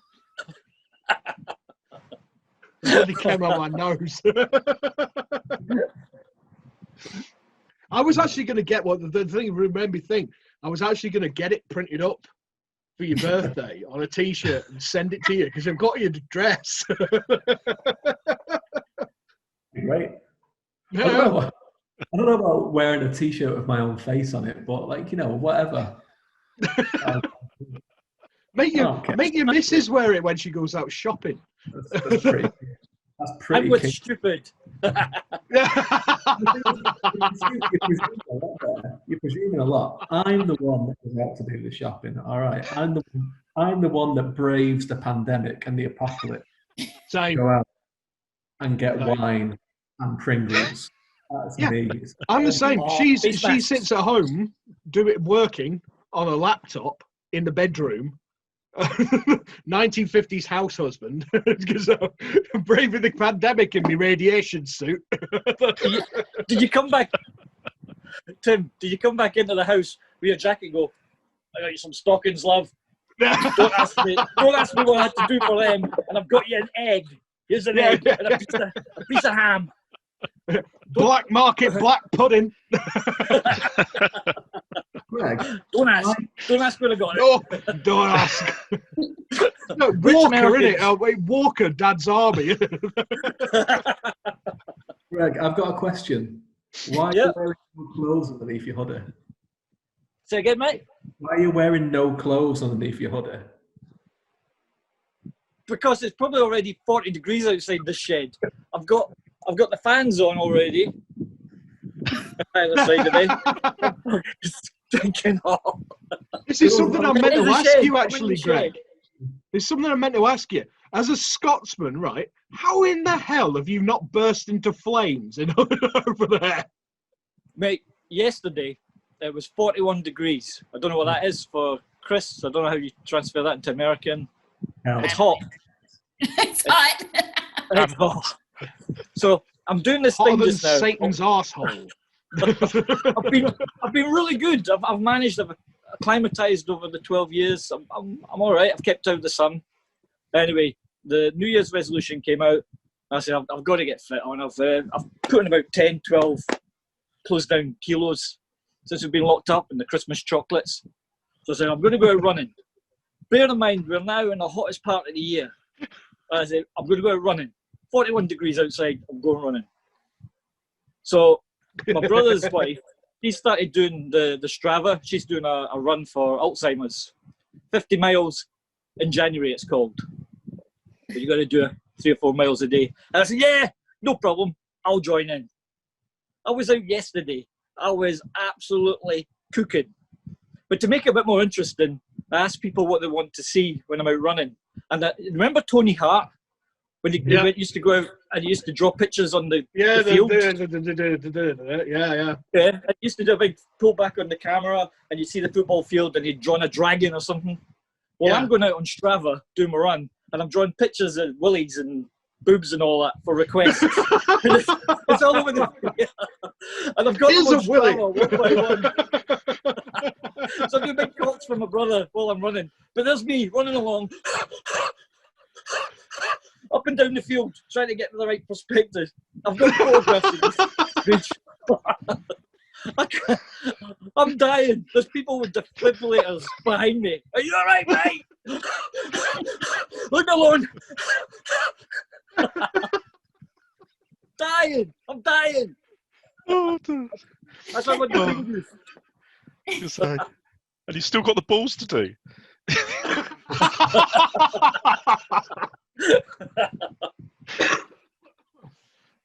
It came on my nose. I was actually going to get the thing. Remember, I was actually going to get it printed up for your birthday on a T-shirt and send it to you because I've got your address.
Great. Yeah. I don't know about wearing a T-shirt with my own face on it, but, like, you know, whatever.
Make your missus wear it when she goes out shopping.
That's pretty. That's pretty.
I'm with stupid.
You're presuming a lot. I'm the one that goes out to do the shopping. All right. I'm the one that braves the pandemic and the apocalypse.
Same.
Go out and get wine and Pringles. That's me.
I'm the same. She sits at home working on a laptop in the bedroom. 1950s house husband because I'm braving the pandemic in my radiation suit.
Did you come back, Tim? Did you come back into the house with your jacket and go, I got you some stockings, love? Don't ask me what I had to do for them. And I've got you an egg. Here's an egg and a piece of ham.
Black market black pudding.
Greg,
don't ask where I got it.
Oh, don't ask. No, Walker, innit? Walker, Dad's Army.
Greg, I've got a question. Why are you wearing no clothes underneath your hoodie?
Say again, mate?
Why are you wearing no clothes underneath your hoodie?
Because it's probably already 40 degrees outside this shed. I've got the fans on already. Either side of me. Drinking off.
This is something I meant to ask you, actually, Greg. There's something I meant to ask you. As a Scotsman, right, how in the hell have you not burst into flames over there?
Mate, yesterday it was 41 degrees. I don't know what that is for Chris. I don't know how you transfer that into American.
No.
It's hot.
It's hot.
It's hot. So I'm doing this thing just now.
Satan's arsehole.
I've been really good. I've managed. I've acclimatized over the 12 years. I'm all right. I've kept out of the sun. Anyway, the New Year's resolution came out. I said I've got to get fit on. I've put in about 10, 12 close down kilos since we've been locked up in the Christmas chocolates. So I said I'm going to go out running. bear in mind, we're now in the hottest part of the year. I said, I'm going to go out running. 41 degrees outside, I'm going running. So my brother's wife, she started doing the Strava. She's doing a run for Alzheimer's. 50 miles in January, it's called. So you got to do 3 or 4 miles a day. And I said, yeah, no problem. I'll join in. I was out yesterday. I was absolutely cooking. But to make it a bit more interesting, I asked people what they want to see when I'm out running. And remember Tony Hart? When he used to go out and he used to draw pictures on the field? Yeah. He used to do a big pull back on the camera and you see the football field and he'd drawn a dragon or something. Well, I'm going out on Strava doing my run and I'm drawing pictures of willies and boobs and all that for requests. it's all over the and I've got them on Strava one by one. So I'm doing big cocks for my brother while I'm running. But there's me running along up and down the field trying to get the right perspective. I've got photographs of this bitch. I'm dying. There's people with defibrillators behind me. Are you all right, mate? Look alone. Dying. I'm dying.
Oh,
That's what I'm doing.
And you've still got the balls to do.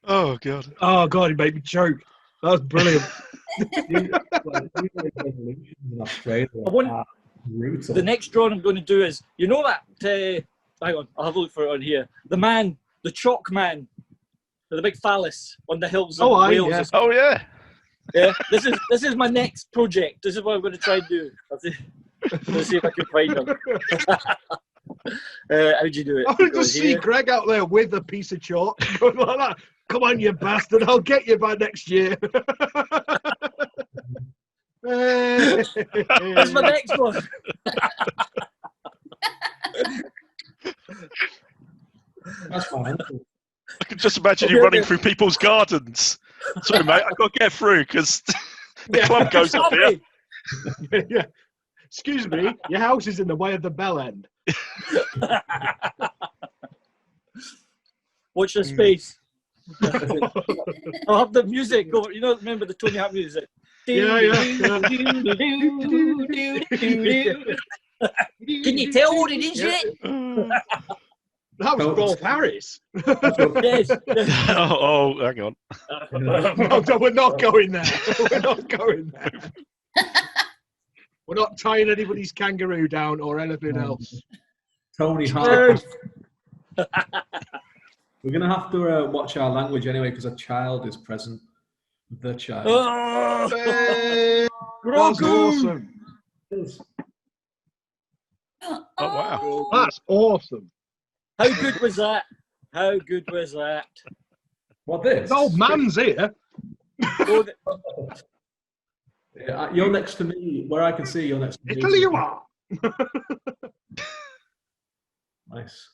Oh God!
Oh God! He made me choke. That was brilliant.
The next drawing I'm going to do is, you know that? Hang on, I'll have a look for it on here. The chalk man, with the big phallus on the hills of Wales.
Yeah. Oh yeah.
Yeah. This is my next project. This is what I'm going to try and do. Let's see if I can find them. How'd you do it?
I want to see Greg out there with a piece of chalk going like that. Come on, you bastard! I'll get you by next year.
That's my next one.
That's my uncle.
I can just imagine you running through people's gardens. Sorry, mate, I've got to get through because the club goes up here.
Yeah. Excuse me, your house is in the way of the bell end.
Watch the space. I'll have the music go. You know, remember the Tony Hart music?
Yeah.
Can you tell what it is yet?
That was Rolf Harris.
Yes.
Oh, hang on.
No, we're not going there. We're not going there. We're not tying anybody's kangaroo down or anything else.
Tony Hart. We're going to have to watch our language anyway because a child is present. The child.
Hey, that's awesome.
Oh, wow.
That's awesome.
How good was that? How good was that?
What this?
The old man's here.
Yeah, you're next to me. Where I can see you're next to me.
Italy you are.
Nice.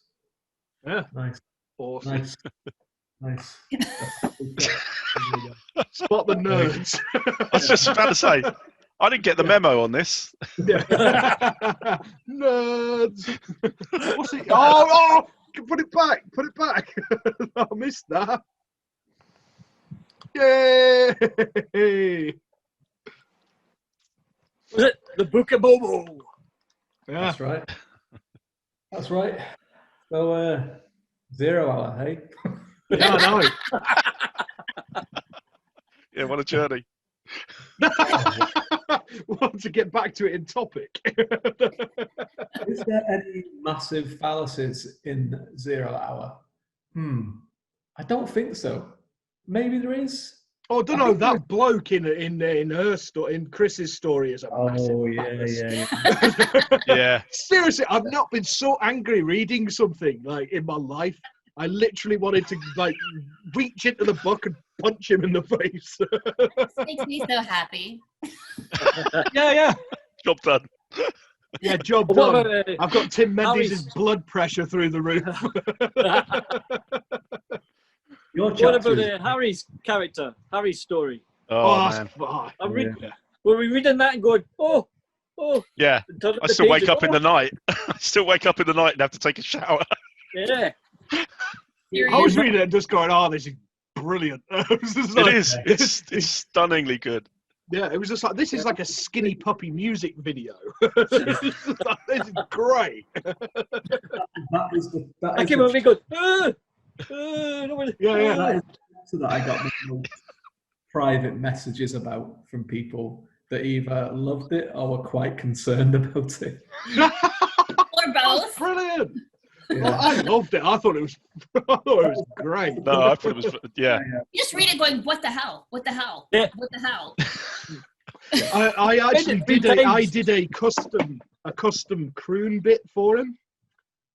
Yeah.
Nice.
Awesome.
Nice.
Spot the nerds.
I was just about to say, I didn't get the memo on this.
Nerds. What's it? Oh, put it back. Put it back. I missed that. Yay.
Was it the Book of Bobo?
Yeah.
That's right. That's right. So, 0 hour, hey?
Yeah, I know.
Yeah, what a journey.
Want to get back to it in topic.
Is there any massive fallacies in 0 hour? I don't think so. Maybe there is.
Oh, I don't know. That bloke in her story, in Chris's story, is a massive.
Oh
yeah.
Yeah.
Seriously, I've not been so angry reading something like in my life. I literally wanted to like reach into the book and punch him in the face.
This makes me so happy.
Yeah.
Job done.
Yeah, job done. I've got Tim Mendees' blood pressure through the roof.
What about Harry's character, Harry's story?
Oh man.
Were we reading that and going, oh, Oh,
yeah. I still wake up in the night. I still wake up in the night and have to take a shower.
Yeah.
I was reading it and just going, "Oh, this is brilliant."
It is. It's stunningly good.
Yeah, it was just like, this is like a Skinny Puppy music video. This is great.
I came over and go,
yeah. So that I got the most private messages about from people that either loved it or were quite concerned about it.
Or both.
Brilliant.
Yeah.
Well, I loved it. I thought it was great.
No, I thought it was, yeah.
You just read it going, what the hell? What the hell?
Yeah.
What the hell?
I actually did a custom croon bit for him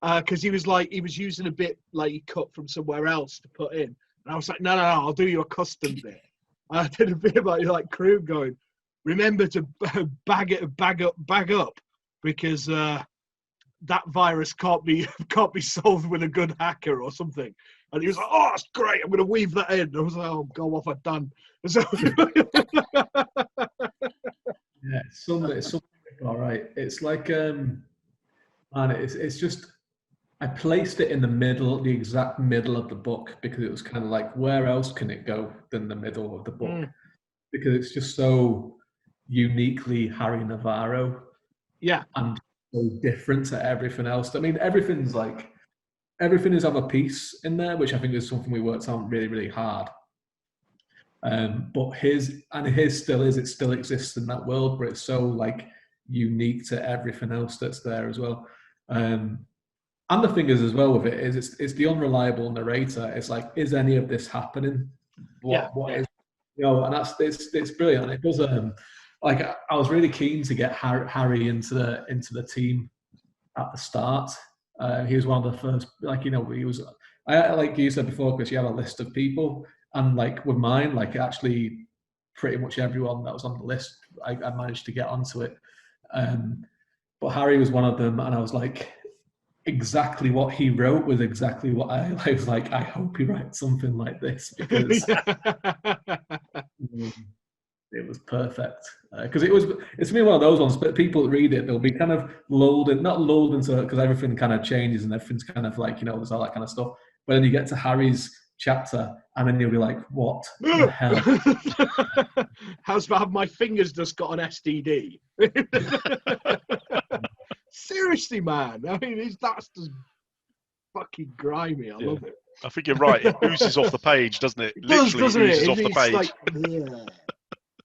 because he was using a bit like he cut from somewhere else to put in, and I was like, no, I'll do you a custom bit. I did a bit about like croon going, remember to bag up because that virus can't be solved with a good hacker or something. And he was like, oh, that's great, I'm going to weave that in. I was like, oh, go off, I've done. So
yeah, something all right. It's like, and it's just, I placed it in the exact middle of the book because it was kind of like, where else can it go than the middle of the book? Because it's just so uniquely Hari Navarro.
Yeah.
And so different to everything else. I mean, everything is of a piece in there, which I think is something we worked on really, really hard. But his still is, it still exists in that world, but it's so like unique to everything else that's there as well. And the thing is as well with it is it's the unreliable narrator. It's like, is any of this happening? What is, you know, and it's brilliant. And it does like I was really keen to get Hari into the team at the start. He was one of the first, like, you know, like you said before, Chris, you have a list of people, and like with mine, like actually pretty much everyone that was on the list, I managed to get onto it. But Hari was one of them, and I was like, exactly what he wrote was exactly what I was like, I hope he writes something like this, because it was perfect. Because it's been one of those ones, but people that read it, they'll be kind of not lulled into it, because everything kind of changes and everything's kind of like, you know, there's all that kind of stuff. But then you get to Hari's chapter, and then you'll be like, what the hell?
How's about my fingers just got an STD? Seriously, man. I mean, that's just fucking grimy. I love it.
I think you're right. It oozes off the page, doesn't it?
It does, doesn't
oozes
it?
off the page.
Like, yeah.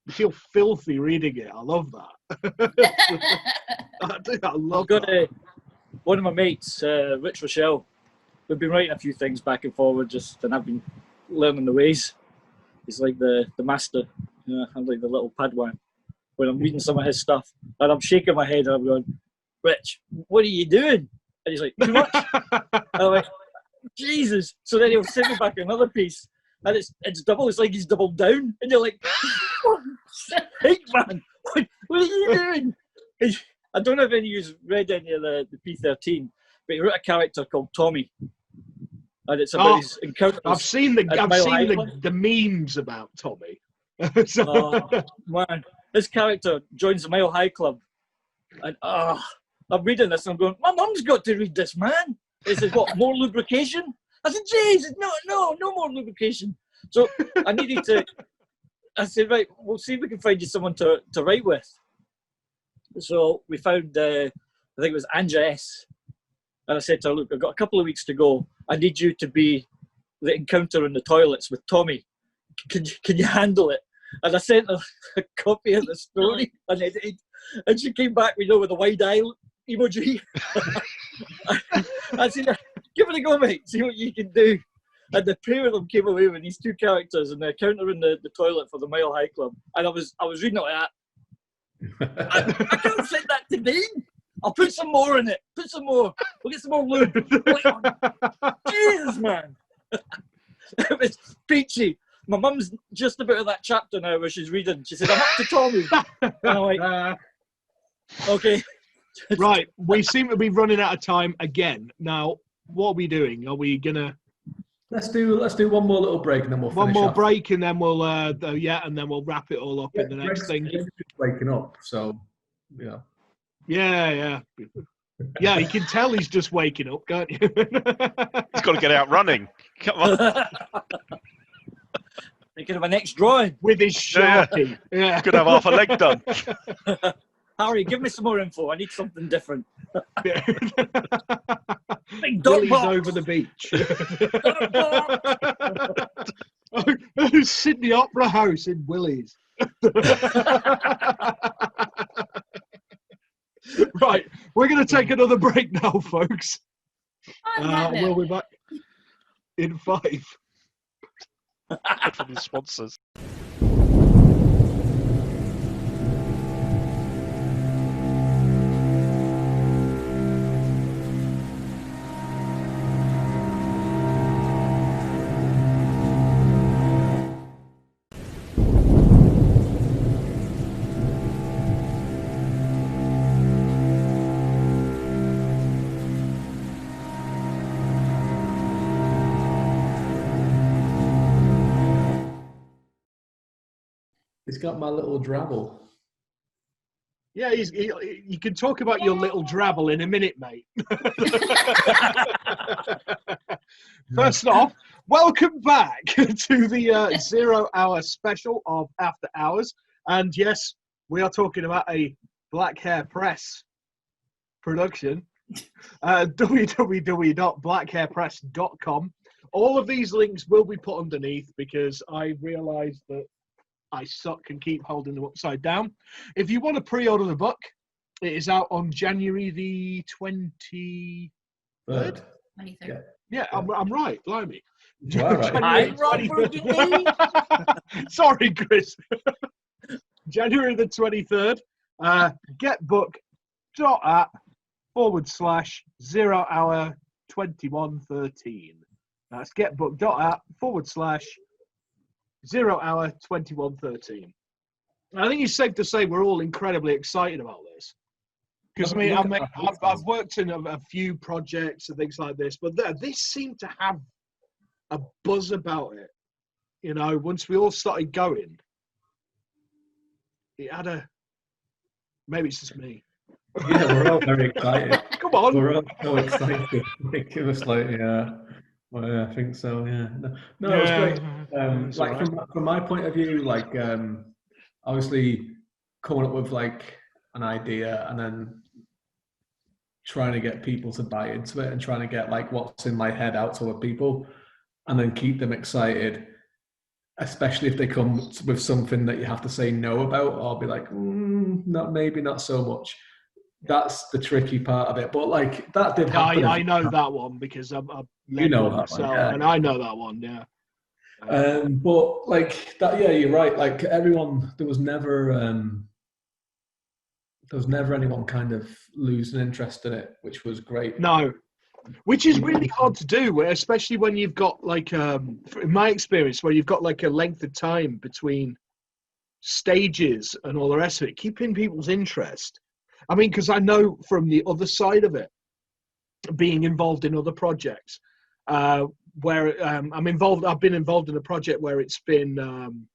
You feel filthy reading it. I love that. I love that.
One of my mates, Rich Rochelle, we've been writing a few things back and forward, and I've been learning the ways. He's like the master. You know, I'm like the little Padawan when I'm reading some of his stuff, and I'm shaking my head and I'm going, Rich, what are you doing? And he's like, too much. And I'm like, Jesus. So then he'll send me back another piece, and it's double. It's like he's doubled down, and you're like, hey man, what are you doing? I don't know if any of you read any of the P13, but he wrote a character called Tommy, and it's about his encounters.
I've seen the memes about Tommy.
Oh man, this character joins the Mile High Club, and I'm reading this and I'm going, my mum's got to read this, man. He says, what, more lubrication? I said, Jesus, no more lubrication. So I said, right, we'll see if we can find you someone to write with. So we found, I think it was Anja S. And I said to her, look, I've got a couple of weeks to go. I need you to be the encounter in the toilets with Tommy. Can you handle it? And I sent her a copy of the story, and she came back, with a wide eye emoji. I said, give it a go, mate. See what you can do. And the pair of them came away with these two characters and the encounter in the toilet for the Mile High Club. And I was reading it like that. I can't send that to Dean. I'll put some more in it. Put some more. We'll get some more lube. Jesus, man. It was peachy. My mum's just about at that chapter now where she's reading. She said, I'm up to Tommy. And I'm like, okay.
Right. We seem to be running out of time again. Now, what are we doing? Are we going to...
Let's do one more little break and then we'll finish
one more
off.
Break and then we'll and then we'll wrap it all up in the next thing.
Waking up, so yeah.
Yeah. Yeah, you can tell he's just waking up, can't you?
He's got to get out running. Come on.
Thinking of a next drawing.
With his Sharpie. Yeah.
Could have half a leg done.
Hari, give me some more info. I need something different.
Yeah.
Big dog
Willie's
box.
over the beach. Sydney Opera House in Willie's. Right, we're going to take another break now, folks. We'll be back in 5.
From the sponsors.
He's got my little drabble.
Yeah, you can talk about your little drabble in a minute, mate. First off, welcome back to the 0 hour special of After Hours. And yes, we are talking about a Black Hare Press production. www.blackharepress.com. All of these links will be put underneath because I realised that I suck and keep holding them upside down. If you want to pre-order the book, it is out on January the 23rd.
23rd.
Yeah, I'm right, blimey.
Right.
Sorry, Chris. January the 23rd. Getbook.app/0 hour 2113. That's getbook.app/0 hour 2113. I think it's safe to say we're all incredibly excited about this. Because I've worked in a few projects and things like this, but this seemed to have a buzz about it. You know, once we all started going, it had a. Maybe it's just me.
Yeah, we're all very excited.
Come on.
We're all so excited. It was like, yeah. Well, yeah, I think so. Yeah. No, it was great. Like from my point of view, like obviously coming up with like an idea and then trying to get people to buy into it and trying to get like what's in my head out to other people and then keep them excited, especially if they come with something that you have to say no about or be like, maybe not so much. That's the tricky part of it. But like that did happen.
I know that one because I'm
you know that
myself,
one, yeah.
And I know that one, yeah.
But like that, yeah, you're right. Like everyone, there was never anyone kind of losing interest in it, which was great.
No, which is really hard to do, especially when you've got like, in my experience, where you've got like a length of time between stages and all the rest of it, keeping people's interest. I mean, because I know from the other side of it, being involved in other projects, where I've been involved in a project where it's been done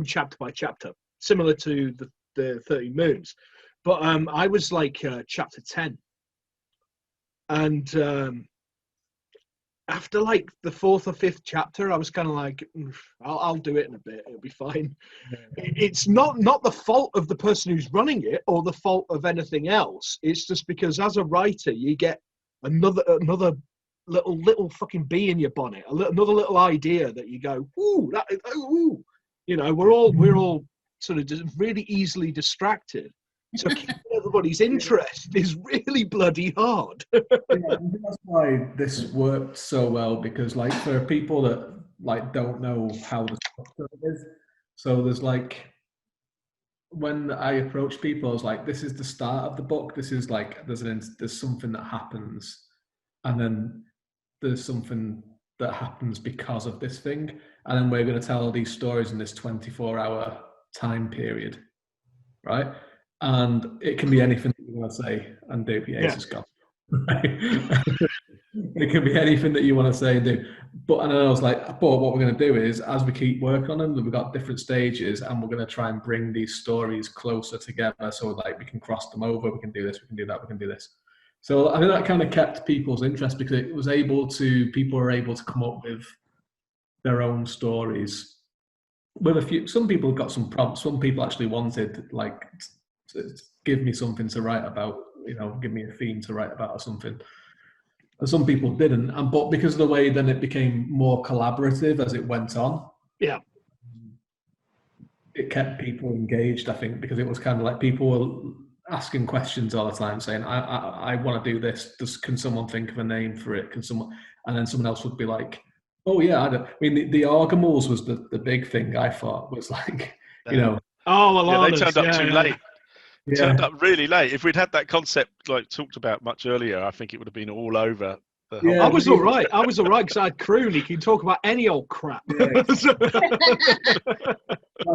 chapter by chapter, similar to the 30 Moons, but I was like chapter 10, and after like the 4th or 5th chapter, I was kind of like, I'll do it in a bit, it'll be fine. It's not the fault of the person who's running it or the fault of anything else. It's just because as a writer, you get another little fucking bee in your bonnet, another little idea that you go, ooh, you know, we're all sort of just really easily distracted. So keeping everybody's interest is really bloody hard.
Yeah, that's why this worked so well, because like for people that like don't know how the structure is, so there's like when I approach people, I was like, this is the start of the book. This is like there's something that happens, and then there's something that happens because of this thing, and then we're going to tell these stories in this 24-hour time period, right? And it can be anything that you want to say and do. Yeah, it's gone. It can be anything that you want to say and do. But and I was like, but what we're going to do is, as we keep working on them, we've got different stages, and we're going to try and bring these stories closer together. So like we can cross them over, we can do this, we can do that, we can do this. So I think that kind of kept people's interest because it was people were able to come up with their own stories. With some people got some prompts. Some people actually wanted like to give me something to write about, give me a theme to write about or something. And some people didn't, but because of the way then it became more collaborative as it went on, it kept people engaged. I think because it was kind of like people were asking questions all the time, saying, "I want to do this. Can someone think of a name for it? Can someone?" And then someone else would be like, "Oh yeah, I mean the Argomals was the big thing. I thought was like,
they turned up too late." Turned up really late. If we'd had that concept like talked about much earlier, I think it would have been all over.
I was all right. Because I had Croon. He can talk about any old crap.
Yeah. I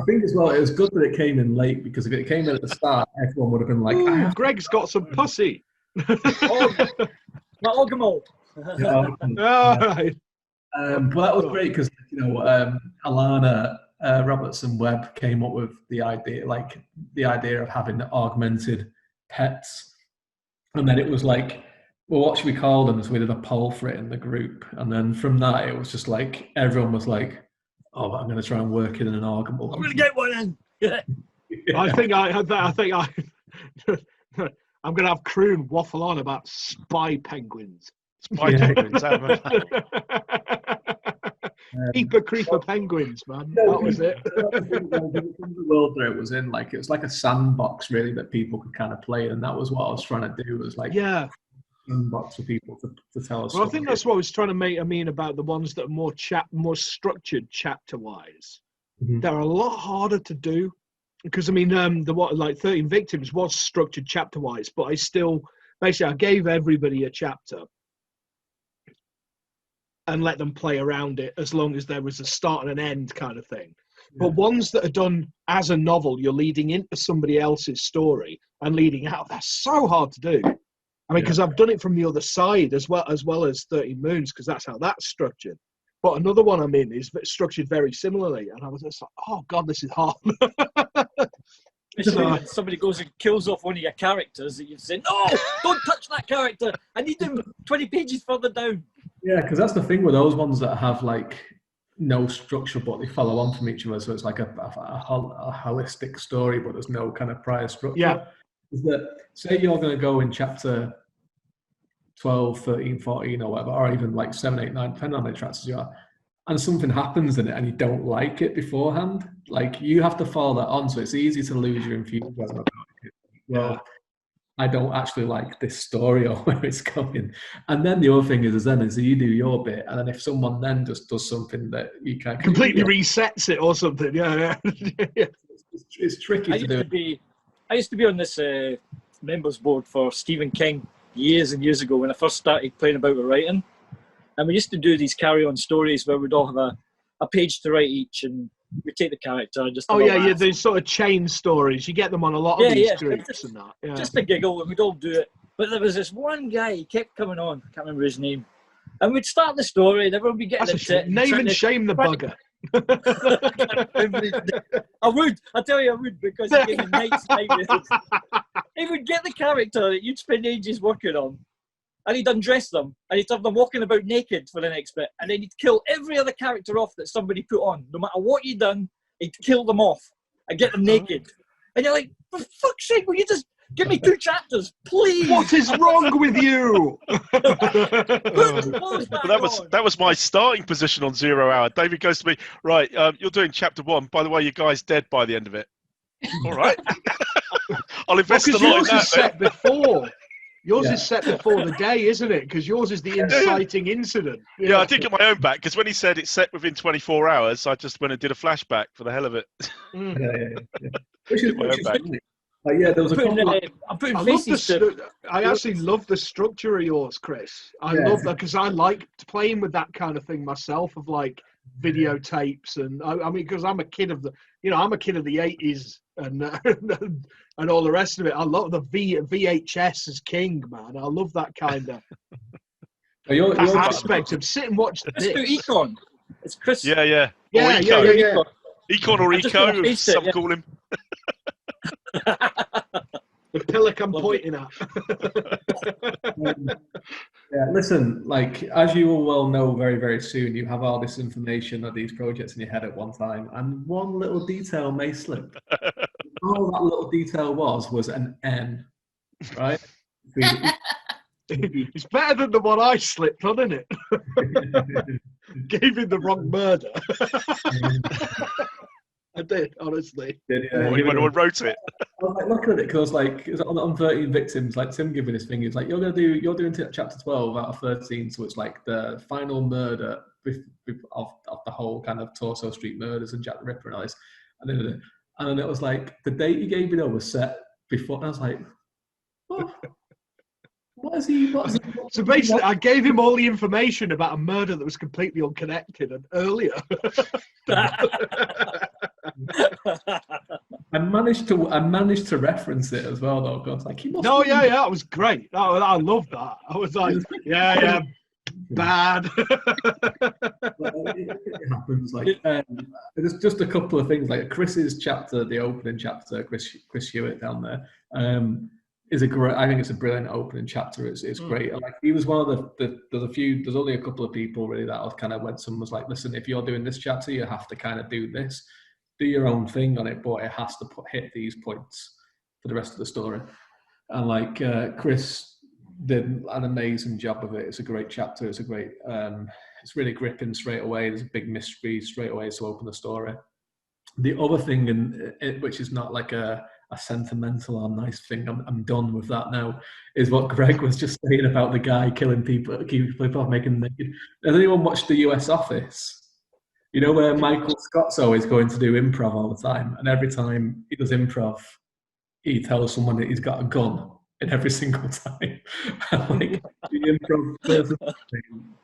think as well, it was good that it came in late because if it came in at the start, everyone would have been like,
"Ooh, Greg's got some pussy."
Argomal.
Right.
But that was great because Alana Robertson Webb came up with the idea of having augmented pets, and then it was like, well, what should we call them? So we did a poll for it in the group, and then from that it was just like everyone was like, "Oh, I'm going to try and work it in an Argomal.
I'm going to get one in." Yeah.
I think I'm going to have Croon waffle on about spy penguins.
Penguins.
Keeper creeper penguins, man. That was it.
The world that it was in, like it was like a sandbox, really, that people could kind of play, and that was what I was trying to do. Was like sandbox for people to tell us.
Well, I think that's what I was trying to make. I mean, about the ones that are more structured chapter-wise.
Mm-hmm.
They're a lot harder to do because I mean, 13 Victims was structured chapter-wise, but I gave everybody a chapter and let them play around it as long as there was a start and an end kind of thing. Yeah. But ones that are done as a novel, you're leading into somebody else's story and leading out. That's so hard to do. I mean, because I've done it from the other side as well as 13 Moons, because that's how that's structured. But another one I'm in is structured very similarly. And I was just like, oh, God, this is hard.
Somebody goes and kills off one of your characters that you've said, no, don't touch that character. I need him 20 pages further down.
Yeah, because that's the thing with those ones that have like no structure, but they follow on from each other. So it's like a holistic story, but there's no kind of prior structure.
Yeah.
Is that, say you're going to go in chapter 12, 13, 14 or whatever, or even like 7, 8, 9, depending on how many chapters you are, and something happens in it and you don't like it beforehand, like you have to follow that on. So it's easy to lose your enthusiasm about it. Well, I don't actually like this story or where it's going. And then the other thing is you do your bit, and then if someone then just does something that you can't
completely resets it or something,
it's tricky to do.
I used to be on this members board for Stephen King years and years ago when I first started playing about with writing, and we used to do these carry-on stories where we'd all have a page to write each, and we take the character and just
these sort of chain stories. You get them on a lot of these groups and that. Yeah.
Just a giggle, and we'd all do it. But there was this one guy, he kept coming on. I can't remember his name. And we'd start the story, and everyone would be getting into it.
Name and shame the bugger.
I would, because he gave me nights nightmares. He would get the character that you'd spend ages working on, and he'd undress them, and he'd have them walking about naked for the next bit, and then he'd kill every other character off that somebody put on. No matter what you'd done, he'd kill them off and get them naked. And you're like, for fuck's sake, will you just give me 2 chapters, please?
What is wrong with you?
That was my starting position on 0 Hour. David goes to me, right, you're doing chapter 1. By the way, your guy's dead by the end of it. All right. I'll invest a lot in that.
Yours is set before. Yours is set before the day, isn't it? Because yours is the inciting incident.
Yeah, I did get my own back, because when he said it's set within 24 hours, I just went and did a flashback for the hell of it.
Which is funny. There was
I actually love the structure of yours, Chris. I love that because I like playing with that kind of thing myself, of like videotapes, and I mean, because I'm a kid of the 80s and all the rest of it. I love the VHS as king, man. I love that kind of. That's the aspect of sit and watch the
Let's do
bits.
Econ. It's Chris.
Yeah.
Yeah,
Or
yeah,
Eco.
yeah.
Econ or
I'm just
Eco,
gonna
as
paste it,
some
yeah.
call him.
The pillock I'm pointing at.
Yeah, listen, like, as you will well know very, very soon, you have all this information of these projects in your head at one time, and one little detail may slip. All that little detail was an N, right?
It's better than the one I slipped on, isn't it? Gave him the wrong murder. I did, honestly.
Or anyone wrote it.
I was like looking at it because like on 13 victims, like Tim giving his thing, he's like, you're doing chapter 12 out of 13, so it's like the final murder of the whole kind of Torso Street murders and Jack the Ripper and all this. And then it was like the date you gave me though was set before, and I was like, what is he?
So basically, I gave him all the information about a murder that was completely unconnected and earlier.
I managed to reference it as well, though. Because like,
yeah, that was great. I loved that. I was like, yeah, bad.
It happens. Like, there's just a couple of things. Like Chris's chapter, the opening chapter, Chris Hewitt down there. Is a great. I think it's a brilliant opening chapter. It's great. And like he was one of there's only a couple of people really that was kind of when someone was like, listen, if you're doing this chapter, you have to kind of do this, do your own thing on it, but it has to hit these points for the rest of the story. And like Chris did an amazing job of it. It's a great chapter. It's a great. It's really gripping straight away. There's a big mystery straight away to open the story. The other thing, which is not like a sentimental or nice thing, I'm done with that now, is what Greg was just saying about the guy killing people, keeping people off, making them naked. Has anyone watched The US Office? You know where Michael Scott's always going to do improv all the time, and every time he does improv, he tells someone that he's got a gun in every single time. Like the improv person,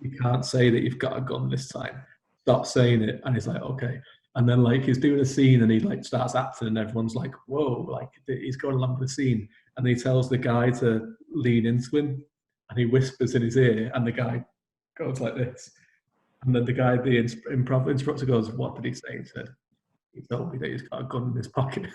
you can't say that you've got a gun this time. Stop saying it, and he's like, okay. And then like he's doing a scene and he like starts acting and everyone's like, whoa, like he's going along with the scene. And he tells the guy to lean into him and he whispers in his ear and the guy goes like this. And then the guy, the improv instructor goes, what did he say? He said, he told me that he's got a gun in his pocket.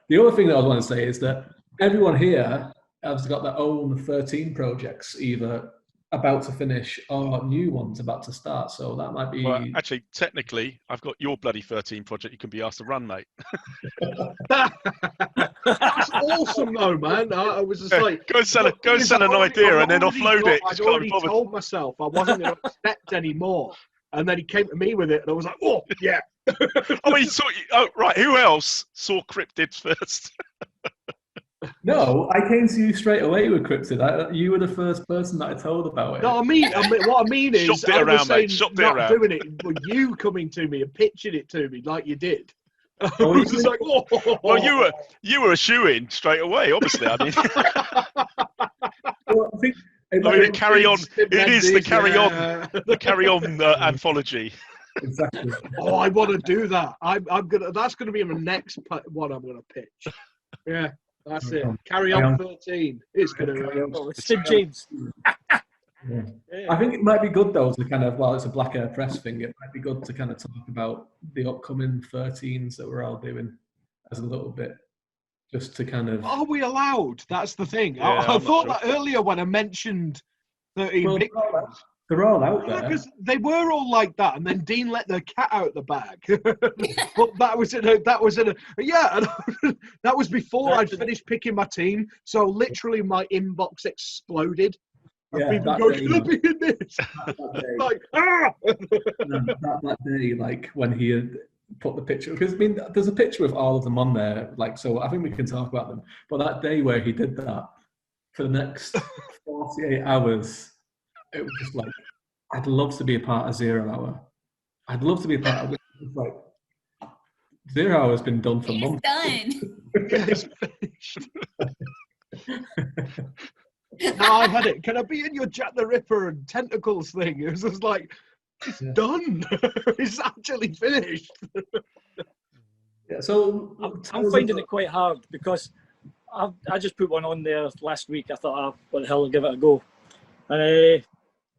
The other thing that I want to say is that everyone here has got their own 13 projects, either about to finish or new ones about to start, so that might be.
Well, actually, technically, I've got your bloody 13 project. You can be asked to run, mate.
That's awesome, though, man. I was just like,
go and sell an idea and then offload it.
I'd already told myself I wasn't going to accept anymore, and then he came to me with it, and I was like, oh yeah.
Right. Who else saw Cryptids first?
No, I came to you straight away with Cryptid. You were the first person that I told about it.
No, what I mean is,
Shopped it around, mate. Shopped it around.
Doing it, but you coming to me and pitching it to me like you did. I was just like, oh.
Well, you were a shoe-in straight away, obviously. I mean,
well, I think
Carry On. It is the Carry On. The Carry On anthology.
Exactly.
Oh, I want to do that. That's gonna be the next one I'm gonna pitch. Yeah. That's it. Carry On 13. It's going to
be. Sid James.
Yeah. I think it might be good, though, to kind of, well, it's a Black Hare Press thing. It might be good to kind of talk about the upcoming 13s that we're all doing as a little bit, just to kind of.
Are we allowed? That's the thing.
Yeah,
I thought that earlier when I mentioned 13 victims.
They're all out there.
Because they were all like that, and then Dean let the cat out the bag. But that was that was before I'd finished picking my team. So literally, my inbox exploded.
Yeah,
people going, "Can I be in this?" Like,
that day, like when he had put the picture, because I mean, there's a picture of all of them on there. Like, so I think we can talk about them. But that day where he did that, for the next 48 hours. It was just like, I'd love to be a part of 0 Hour. I'd love to be a part of it. It's like, 0 Hour has been done for months.
It's
done. Now I've had it. Can I be in your Jack the Ripper and tentacles thing? It was just like, it's done. It's actually finished.
Yeah, so
I'm finding it quite hard because I just put one on there last week. I thought, what the hell, I'll give it a go. And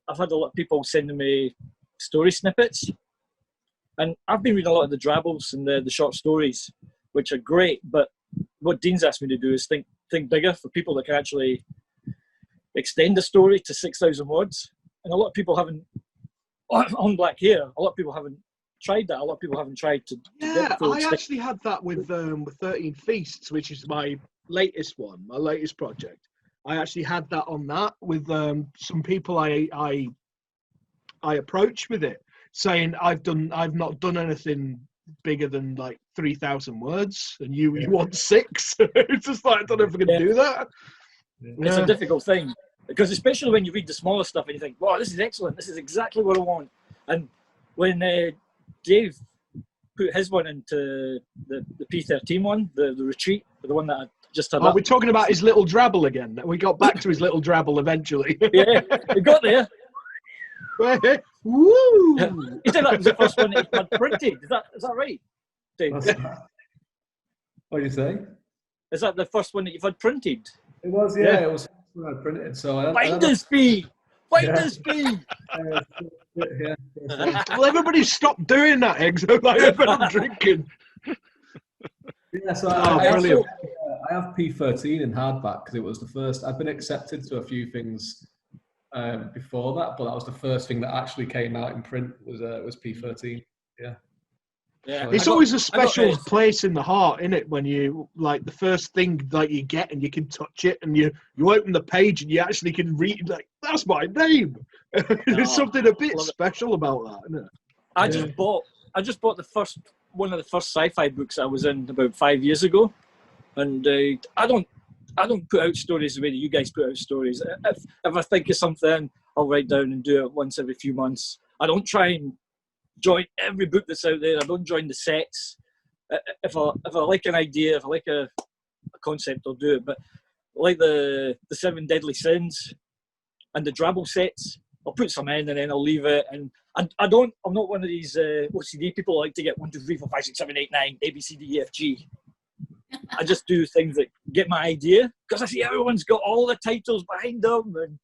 I've had a lot of people sending me story snippets. And I've been reading a lot of the drabbles and the short stories, which are great. But what Dean's asked me to do is think bigger for people that can actually extend the story to 6,000 words. And a lot of people haven't, on Black Hare, a lot of people haven't tried that. A lot of people haven't tried to
I actually had that with 13 Feasts, which is my latest one, my latest project. I actually had that on that with some people I approached with it, saying I've not done anything bigger than like 3,000 words, and you want 6. It's just like, I don't know if we can do that.
It's a difficult thing, because especially when you read the smaller stuff and you think, wow, this is excellent, this is exactly what I want. And when Dave put his one into the P13 one, the retreat, the one that I just had.
Oh, we're talking about his little drabble again. We got back to his little drabble eventually.
Yeah, we got there.
Woo!
You said that was the first one that you had printed. Is that right, Dave?
What do you say?
Is that the first one that you've had printed?
It was, yeah. It was when I printed. So
Finder's fee. Finder's fee.
Yeah.
Well, everybody stop doing that, Eggs. I'm drinking.
Yeah, so
I
have P13 in hardback because it was the first. I've been accepted to a few things before that, but that was the first thing that actually came out in print was P13. Yeah.
Yeah.
It's always a special place in the heart, isn't it? When you like the first thing that you get and you can touch it and you open the page and you actually can read, like, that's my name. There's something a bit special about that, isn't it?
I just bought the first one of the first sci-fi books I was in about 5 years ago, and I don't put out stories the way that you guys put out stories. If I think of something, I'll write down and do it once every few months. I don't try and join every book that's out there. I don't join the sets. If I like an idea, if I like a concept, I'll do it. But like the 7 Deadly Sins and the Drabble sets, I'll put some in and then I'll leave it. And I'm not one of these OCD people who like to get 1, 2, 3, 4, 5, 6, 7, 8, 9, A, B, C, D, E, F, G. I just do things that get my idea, because I see everyone's got all the titles behind them, and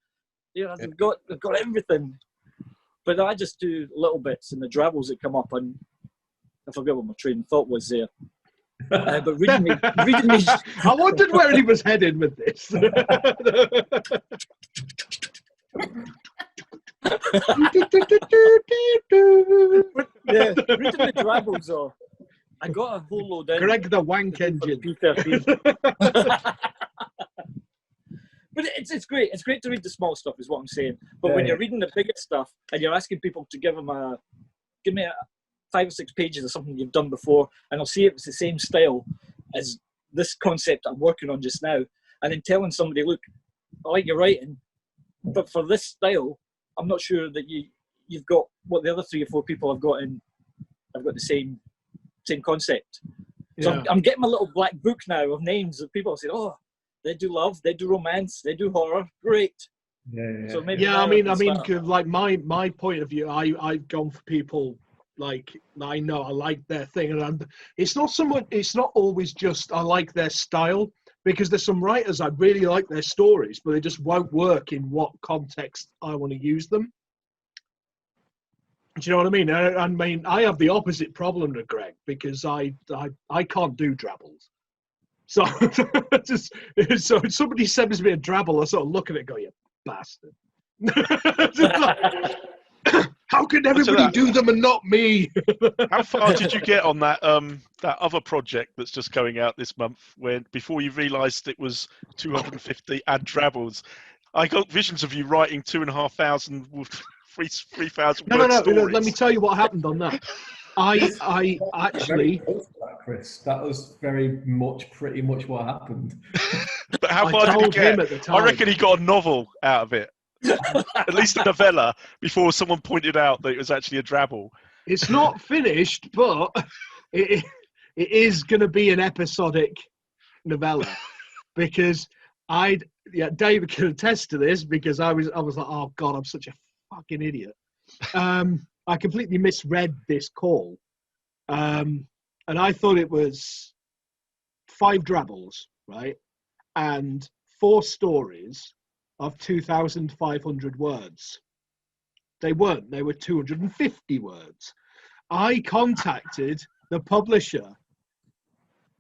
they've got everything. But I just do little bits and the drabbles that come up, and I forget what my train of thought was there. But reading these,
I wondered where he was headed with this.
Yeah, reading the drabbles off. I got a whole load in.
Gregg the wank engine.
But it's great. It's great to read the small stuff, is what I'm saying. But when you're reading the bigger stuff and you're asking people to give me 5 or 6 pages of something you've done before, and I'll see if it's the same style as this concept I'm working on just now, and then telling somebody, look, I like your writing, but for this style, I'm not sure that you've got what the other 3 or 4 people have got the same concept. So I'm getting my little black book now of names of people. I say, oh, they do love, they do romance, they do horror. Great. So maybe
I mean, like my point of view, I've gone for people like I know I like their thing, and it's not always just I like their style, because there's some writers I really like their stories, but they just won't work in what context I want to use them. Do you know what I mean? I mean, I have the opposite problem to Gregg, because I can't do drabbles. So so if somebody sends me a drabble, I sort of look at it and go, you bastard. How can everybody do them and not me?
How far did you get on that other project that's just going out this month, when before you realised it was 250 and drabbles? I got visions of you writing 2,500, 3,000 word stories.
Let me tell you what happened on that. I actually,
Chris, that was pretty much what happened.
But how far did he get? I reckon he got a novel out of it. At least a novella, before someone pointed out that it was actually a drabble.
It's not finished, but it is going to be an episodic novella, because David can attest to this, because I was like, oh God, I'm such a fucking idiot. I completely misread this call, and I thought it was 5 drabbles, right? and 4 stories of 2,500 words. They weren't. They were 250 words. I contacted the publisher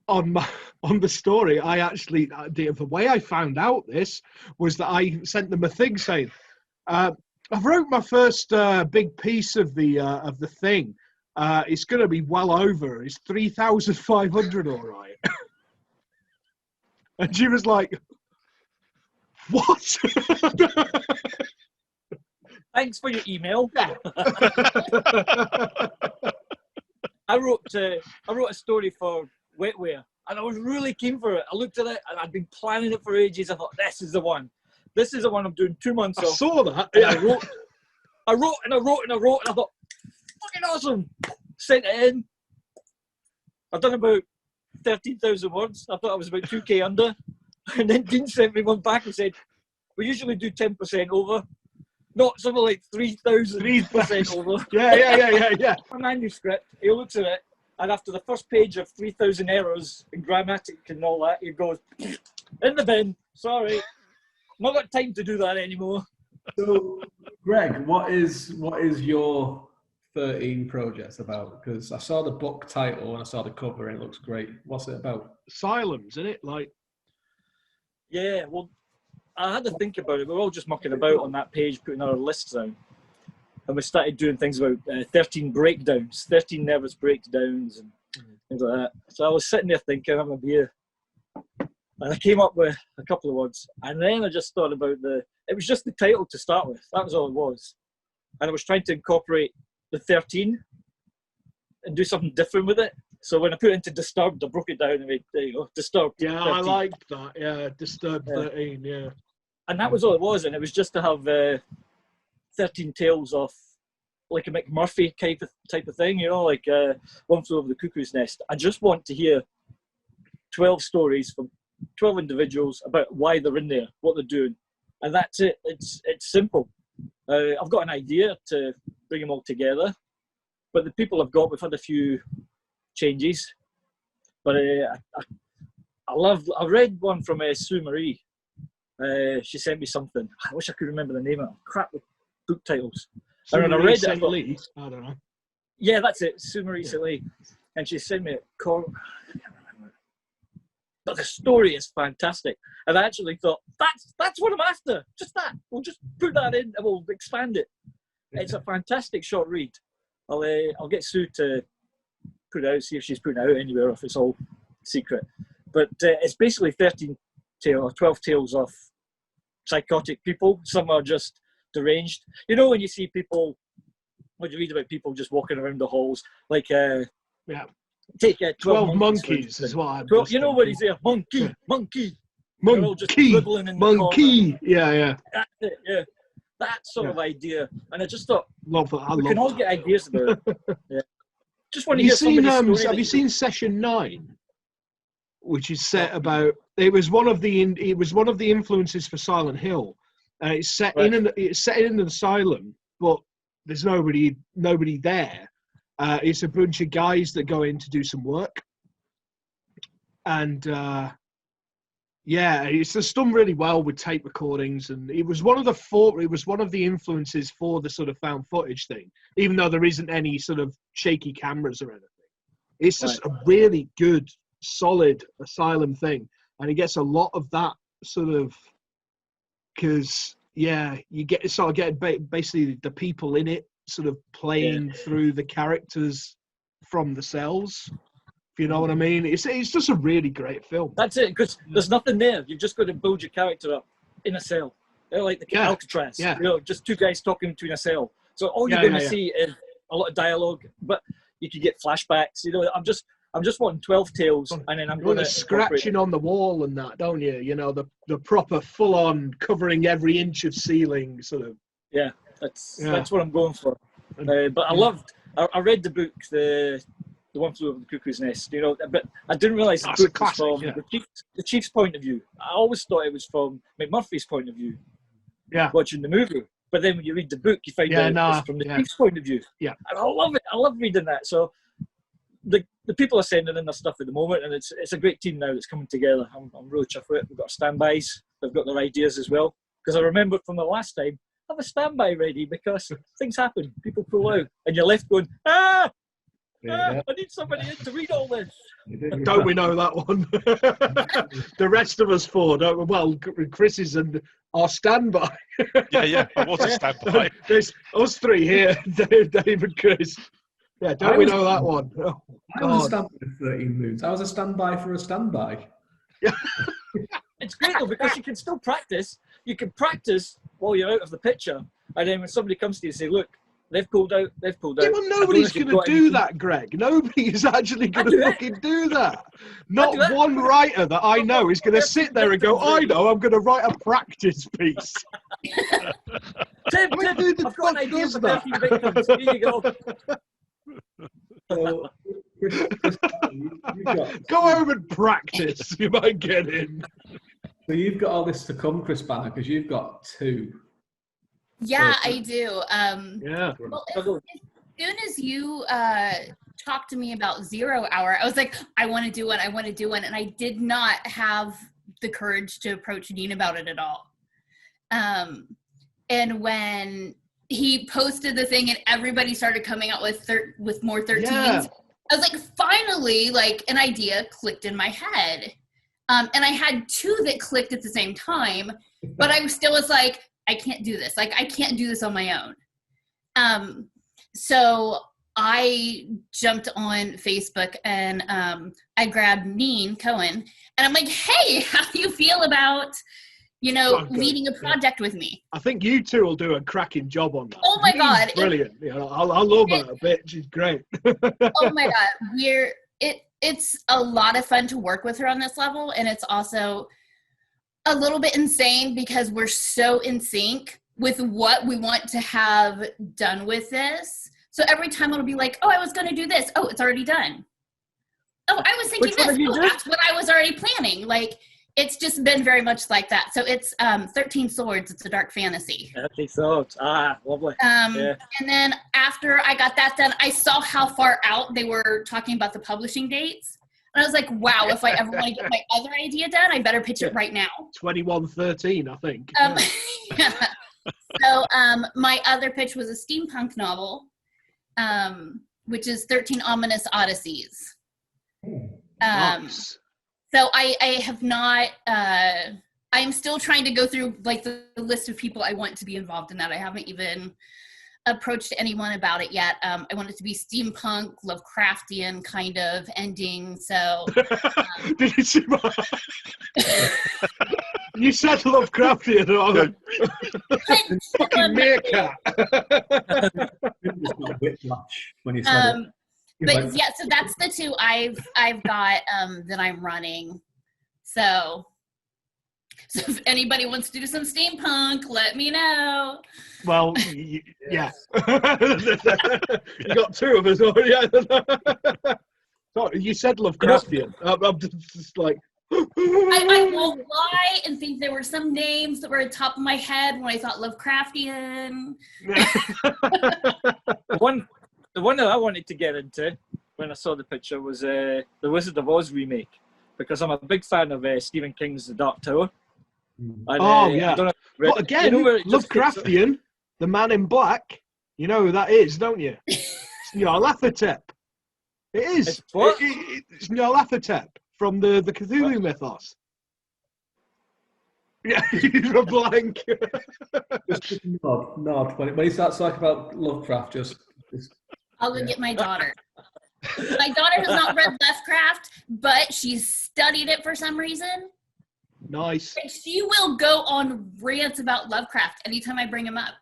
on the story. I actually, the way I found out this was that I sent them a thing saying, "I've wrote my first big piece of the thing. It's going to be well over. It's 3,500, all right." And she was like, "What?"
Thanks for your email. I wrote a story for Wetware, and I was really keen for it. I looked at it, and I'd been planning it for ages. I thought, this is the one. This is the one I'm doing 2 months
I
of.
saw that.
And
Yeah.
I wrote, and I thought, fucking awesome. Sent it in. I've done about 13,000 words. I thought I was about 2K under. And then Dean sent me one back and said, we usually do 10% over. Not something like 3,000% over.
Yeah.
My manuscript, he looks at it, and after the first page of 3,000 errors in grammatic and all that, he goes, in the bin, sorry. Not got time to do that anymore.
So, Greg, what is your 13 project about? Because I saw the book title and I saw the cover and it looks great. What's it about?
Asylums, isn't it? Like,
Yeah, well, I had to think about it. We were all just mucking about on that page, putting our lists down. And we started doing things about 13 breakdowns, 13 nervous breakdowns and things like that. So I was sitting there thinking, having a beer. And I came up with a couple of words. And then I just thought about it was just the title to start with. That was all it was. And I was trying to incorporate the 13 and do something different with it. So when I put it into Disturbed, I broke it down and made, there you go, Disturbed.
yeah,
13.
I liked that. Yeah, Disturbed 13. Yeah.
And that was all it was. And it was just to have 13 tales of like a McMurphy type of thing, you know, like One Flew Over the Cuckoo's Nest. I just want to hear 12 stories from 12 individuals about why they're in there, what they're doing. And that's it. It's simple. I've got an idea to bring them all together. But the people I've got, we've had a few changes. But I read one from Sue Marie. She sent me something. I wish I could remember the name of it. Crap with book titles. And when I read it, I thought,
I don't know.
yeah, that's it, Sue Marie Silly. And she sent me a call. I can't remember. But the story is fantastic. And I actually thought, that's what I'm after. Just that. We'll just put that in and we'll expand it. It's a fantastic short read. I'll get Sue to put it out, see if she's putting it out anywhere, or if it's all secret. But it's basically 12 tales of psychotic people. Some are just deranged. You know when you see people, when you read about people just walking around the halls, like take
12 monkeys is what I'm
12, you know what he's there, monkey. They're all just dribbling in the corner.
Yeah.
That's it, yeah. That sort of idea. And I just thought,
love that.
we can all get ideas about it. Yeah. Just want to
have
hear somebody's story.
Have you seen Session 9? Which is set about, it was one of the influences for Silent Hill. It's set in an asylum, but there's nobody there. It's a bunch of guys that go in to do some work, and it's just done really well with tape recordings. And it was one of the influences for the sort of found footage thing, even though there isn't any sort of shaky cameras or anything. It's just a really good, solid asylum thing, and it gets a lot of that sort of, because you get basically the people in it sort of playing through the characters from the cells, if you know what I mean. It's just a really great film.
That's it, because there's nothing there. You've just got to build your character up in a cell. They're like the Alcatraz, you know, just two guys talking between a cell. So all you're going to see is a lot of dialogue, but you can get flashbacks. You know, I'm just wanting 12 tales, and then I'm going to
scratching on the wall and that, don't you? You know, the proper full-on covering every inch of ceiling sort of. Yeah,
that's what I'm going for. But I read the book, the One Flew Over the Cuckoo's Nest. You know, but I didn't realise the book was from the Chief's point of view. I always thought it was from McMurphy's point of view. Yeah, watching the movie. But then when you read the book, you find out it's from the Chief's point of view. Yeah, and I love it. I love reading that. So the people are sending in their stuff at the moment, and it's a great team now that's coming together. I'm really chuffed with it. We've got standbys. They've got their ideas as well. Because I remember from the last time, have a standby ready because things happen. People pull out, and you're left going, I need somebody in to read all this.
Don't we know that one? The rest of us four, don't we? Well, Chris is our standby.
Yeah, I was a standby.
There's us three here, Dave and Chris. Yeah, don't we know that one? Oh,
I was a standby for 13 moons. I was a standby for a standby.
It's great though because you can still practice. You can practice while you're out of the picture, and then when somebody comes to you and say, "Look, they've pulled out."
Yeah, well, nobody's going to do that, Greg. Nobody is actually going to fucking do that. Not one writer that I know is going to sit there and go, "I know, I'm going to write a practice piece."
Tim, I've got an idea for 13 victims. Here you go.
So,
Go home and practice. You might get in.
So you've got all this to come, Chris Bannor, because you've got 2.
Yeah, I do.
Yeah.
Well, as soon as you talked to me about 0 Hour, I was like, I want to do one. And I did not have the courage to approach Dean about it at all. And when he posted the thing and everybody started coming out with more 13s, I was like, finally, like an idea clicked in my head. And I had 2 that clicked at the same time, but I still was like, I can't do this. Like, I can't do this on my own. So I jumped on Facebook and I grabbed Neen Cohen and I'm like, hey, how do you feel about, leading a project with me?
I think you two will do a cracking job on that.
Oh my God.
Brilliant. I love her a bit. She's great.
Oh my God. It's a lot of fun to work with her on this level. And it's also a little bit insane because we're so in sync with what we want to have done with this. So every time it'll be like, oh, I was going to do this. Oh, it's already done. Oh, I was thinking this. Oh, that's what I was already planning. Like, it's just been very much like that. So it's 13 Swords. It's a dark fantasy.
13 Swords. Ah, lovely.
And then after I got that done, I saw how far out they were talking about the publishing dates. And I was like, wow, if I ever want to get my other idea done, I better pitch it right now.
2113, I think.
Yeah. So my other pitch was a steampunk novel, which is 13 Ominous Odysseys.
Nice.
So I have not, I'm still trying to go through like the list of people I want to be involved in that. I haven't even approached anyone about it yet. I want it to be steampunk, Lovecraftian kind of ending. So
did you see my... You said Lovecraftian. Fucking meerkat.
Whiplash when you said it.
But yeah, so that's the 2 I've got that I'm running. So if anybody wants to do some steampunk, let me know.
Well, yeah. You got 2 of us. Sorry, you said Lovecraftian. I'm just like...
I won't lie and think there were some names that were at the top of my head when I thought Lovecraftian.
The one that I wanted to get into when I saw the picture was the Wizard of Oz remake, because I'm a big fan of Stephen King's The Dark Tower. And,
yeah. But again, Lovecraftian, the Man in Black, you know who that is, don't you? It's Nyarlathotep. It is.
It's what?
It's Nyarlathotep from the Cthulhu mythos. Yeah, you're a blank.
Just nod. When he starts talking about Lovecraft, just
I'll go get my daughter. My daughter has not read Lovecraft, but she's studied it for some reason.
Nice.
And she will go on rants about Lovecraft anytime I bring him up.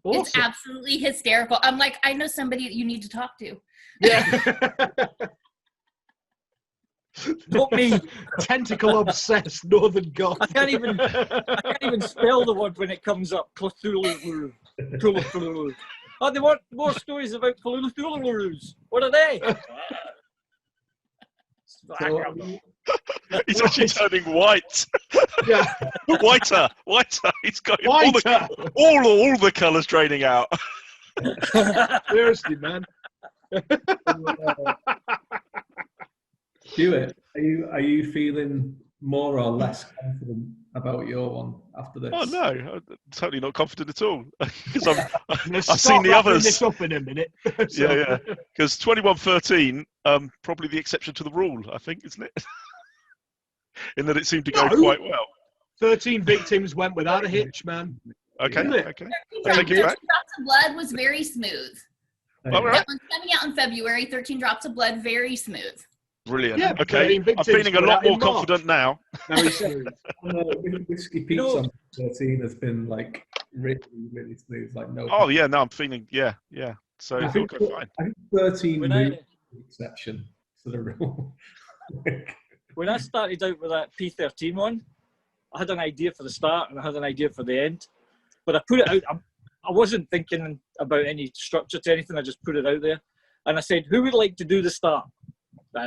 Awesome. It's absolutely hysterical. I'm like, I know somebody that you need to talk to.
Yeah.
Not me.
Tentacle obsessed northern god.
I can't even spell the word when it comes up. Cthulhu. Oh, they want more stories about Cthulhu. What are they?
He's actually turning white.
Yeah.
Whiter. He's got
Whiter.
all the colours draining out.
Seriously, man.
Hewitt, are you feeling more or less confident about your one after this?
Oh no, I'm totally not confident at all because I've
Start
seen the
wrapping
others.
this up in a minute. So-
Yeah. Because 2113, probably the exception to the rule, I think, isn't it? In that it seemed to go
No.
quite well.
13 victims went without a hitch, man.
Okay,
Isn't it?
okay.
13
I take it back.
Drops of Blood was very smooth.
All right.
That one's coming out in February. 13 Drops of Blood, very smooth.
Brilliant.
Yeah,
Okay,
13 victims
I'm feeling a
coming
lot
out in
more
March.
confident now.
Very smooth.
Whiskey Pete's on 13 has been like really, really smooth. Like no.
Oh yeah, no, I'm feeling yeah. So
I
it'll
think,
go fine.
I think 13
When
moved the exception to the rule.
When I started out with that P13 one, I had an idea for the start and I had an idea for the end. But I put it out, I wasn't thinking about any structure to anything, I just put it out there. And I said, who would like to do the start?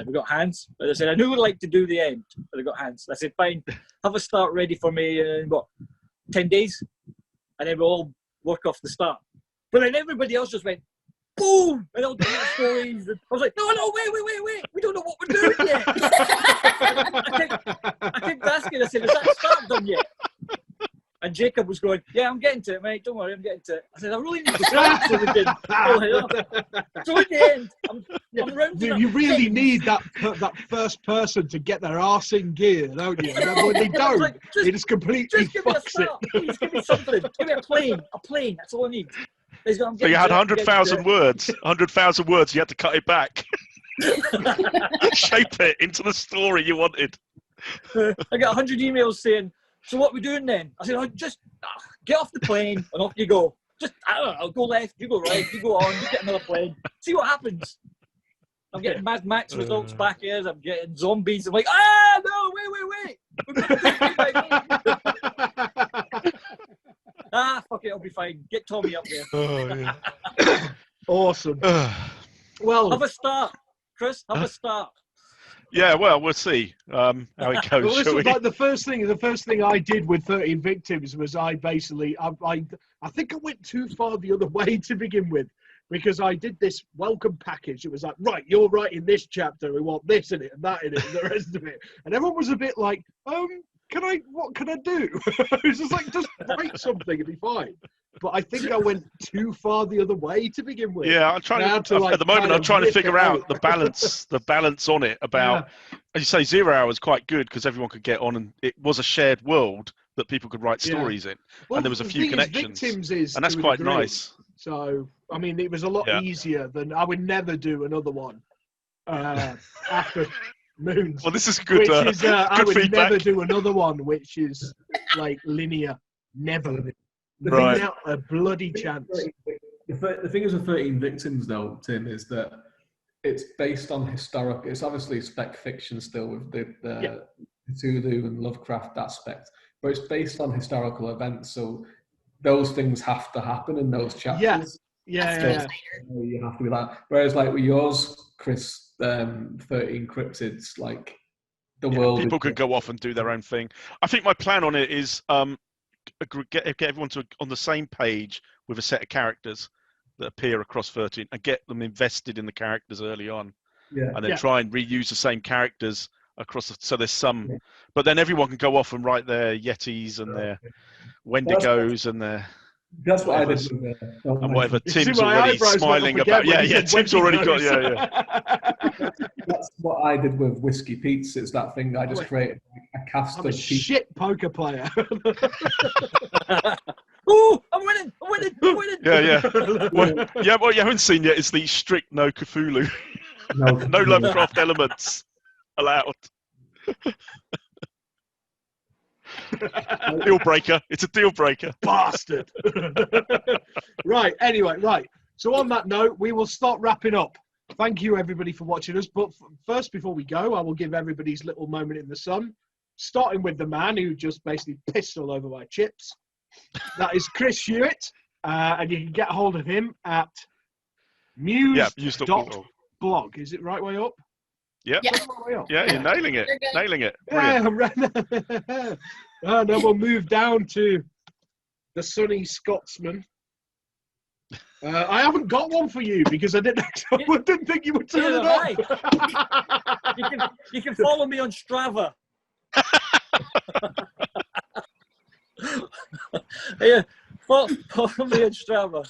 We got hands. But I said, and who would like to do the end? But they got hands. I said, fine, have a start ready for me in 10 days? And then we'll all work off the start. But then everybody else just went, boom! And all different stories. And I was like, no, wait. We don't know what we're doing yet. I kept asking, I said, is that start done yet? And Jacob was going, yeah, I'm getting to it, mate. Don't worry, I'm getting to it. I said, I really need to start so we can pull it up. So at the end, I'm rounding up
You really
10.
need that first person to get their arse in gear, don't you? And then when they don't,
Like,
it just completely
Just give me a
fucks it.
start. Please give me something. Give me a plane. That's all I need. He's going,
So you had 100,000 words. 100,000 words. You had to cut it back, shape it into the story you wanted.
I got 100 emails saying, so what are we doing then? I said, just get off the plane and off you go. Just, I don't know, go left, you go right, you go on, you get another plane. See what happens. I'm getting Mad Max results back here. I'm getting zombies. I'm like, no, wait. We've got to do it. Fuck it, I'll be fine. Get Tommy up there.
Oh, yeah.
Awesome. Well,
Have a start, Chris. Have a start.
Yeah, well, we'll see how it goes.
well, this
Shall
was
we?
like the first thing I did with 13 victims was I basically I think I went too far the other way to begin with, because I did this welcome package. It was like, right, you're writing this chapter, we want this in it and that in it and the rest of it, and everyone was a bit like, what can I do? It was just like, just write something, it'd be fine. But I think I went too far the other way to begin with.
Yeah, I'm trying
Now
to.
like,
At the moment,
kind
I'm
of
trying to
rip
figure
it
out the balance on it. About, as you say, 0 Hour was quite good because everyone could get on, and it was a shared world that people could write stories in,
well,
and there was a
the
few
thing
connections,
is
and that's
to a
quite
degree.
nice.
So, I mean, it was a lot easier than I would never do another one after Moons.
Well, this is good.
Which is, I would
feedback.
never do another one, which is like linear. Never.
Right.
Not a bloody chance.
The thing is with 13 Victims, though, Tim, is that it's based on historical. It's obviously spec fiction still with the Cthulhu and Lovecraft aspect, but it's based on historical events. So those things have to happen in those chapters.
Yeah.
You have to be that. Whereas, like with yours, Chris, 13 Cryptids, like the world.
People could go off and do their own thing. I think my plan on it is get everyone on the same page with a set of characters that appear across 13 and get them invested in the characters early on, and then try and reuse the same characters across. So there's some, but then everyone can go off and write their Yetis and their Wendigos and their.
That's what I did with
and whatever Tim's already smiling about. Tim's already got.
That's what I did with Whiskey Pete's. It's that thing I just created a cast
I'm
of
a shit poker player.
Oh, I'm winning!
Yeah. What you haven't seen yet is the strict no Cthulhu, no Lovecraft elements allowed. Deal breaker. It's a deal breaker.
Bastard. Right. So on that note, we will start wrapping up. Thank you, everybody, for watching us. But first, before we go, I will give everybody's little moment in the sun, starting with the man who just basically pissed all over my chips. That is Chris Hewitt, and you can get hold of him at muse.blog. Is it right way up?
Yeah. You're nailing it. Brilliant.
And then we'll move down to the sunny Scotsman. I haven't got one for you because I didn't think you would turn it up.
You can follow me on Strava. Yeah, follow me on Strava.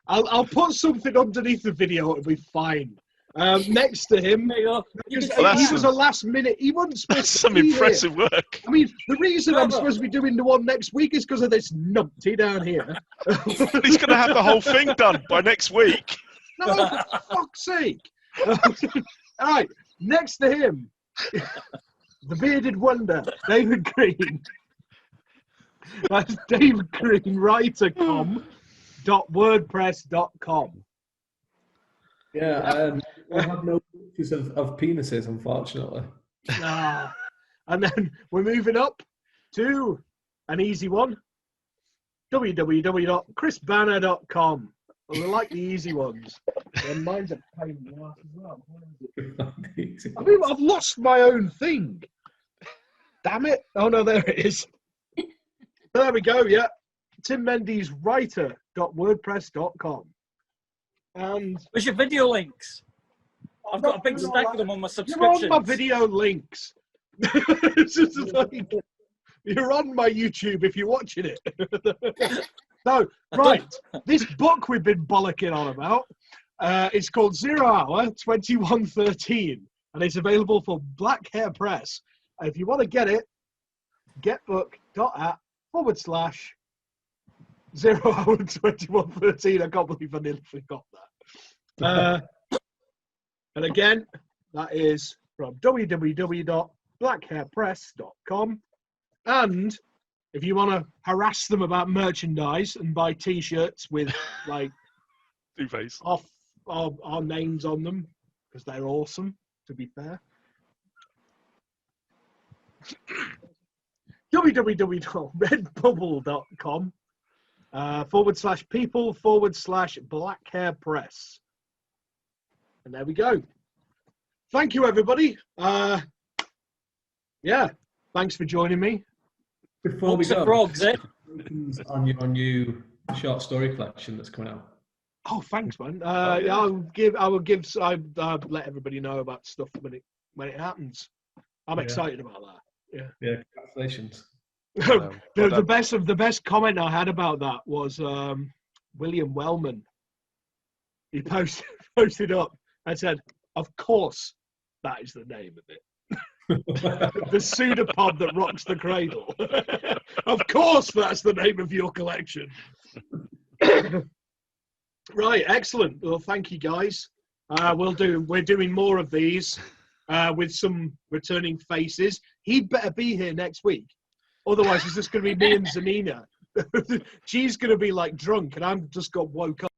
I'll put something underneath the video. It'll be fine. Next to him, he was a last minute. He wasn't supposed to
some impressive work.
I mean, the reason I'm supposed to be doing the one next week is because of this numpty down here.
He's going to have the whole thing done by next week.
No, for fuck's sake. All right, next to him, the bearded wonder, David Green. That's David Green, writer.wordpress.com.
Yeah, I have no pictures of penises, unfortunately.
And then we're moving up to an easy one, www.chrisbannor.com. Well, we like the easy ones. And mine's a pain in the ass as well. I mean, I've lost my own thing. Damn it. Oh, no, there it is. There we go, yeah. Tim Mendees, writer.wordpress.com. And
where's your video links? I've got a big stack of them on my subscriptions.
You're on my video links. It's just like, you're on my YouTube if you're watching it. So, right, this book we've been bollocking on about, it's called 0 Hour 2113, and it's available for Black Hare Press. If you want to get it, getbook.app/0 Hour 2113. I can't believe I nearly forgot that. And again, that is from www.blackharepress.com. And if you want to harass them about merchandise and buy T-shirts with like
Two-Face
off our names on them, because they're awesome, to be fair. www.redbubble.com /people/Black Hare Press. And there we go. Thank you, everybody. Yeah, thanks for joining me.
Before we go,
frogs,
on your new short story collection that's coming out.
Oh, thanks, man. I'll let everybody know about stuff when it happens. I'm excited about that.
Yeah, congratulations.
The best comment I had about that was William Wellman. He posted up and said, "Of course, that is the name of it. The pseudopod that rocks the cradle. Of course, that's the name of your collection." Right, excellent. Well, thank you, guys. We're doing more of these with some returning faces. He'd better be here next week. Otherwise, it's just going to be me and Zanina. She's going to be like drunk, and I'm just got woke up.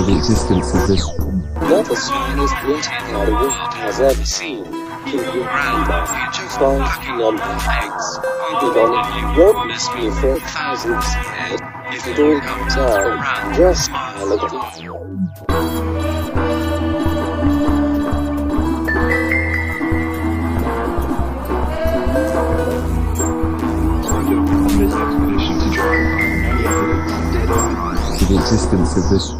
Existence of this. Not the smallest routine the world has ever seen. Keep your grandma just on fucking on her eggs. Put on it, you won't miss me for thousands ahead. If it all comes out, just smile at it. The existence of this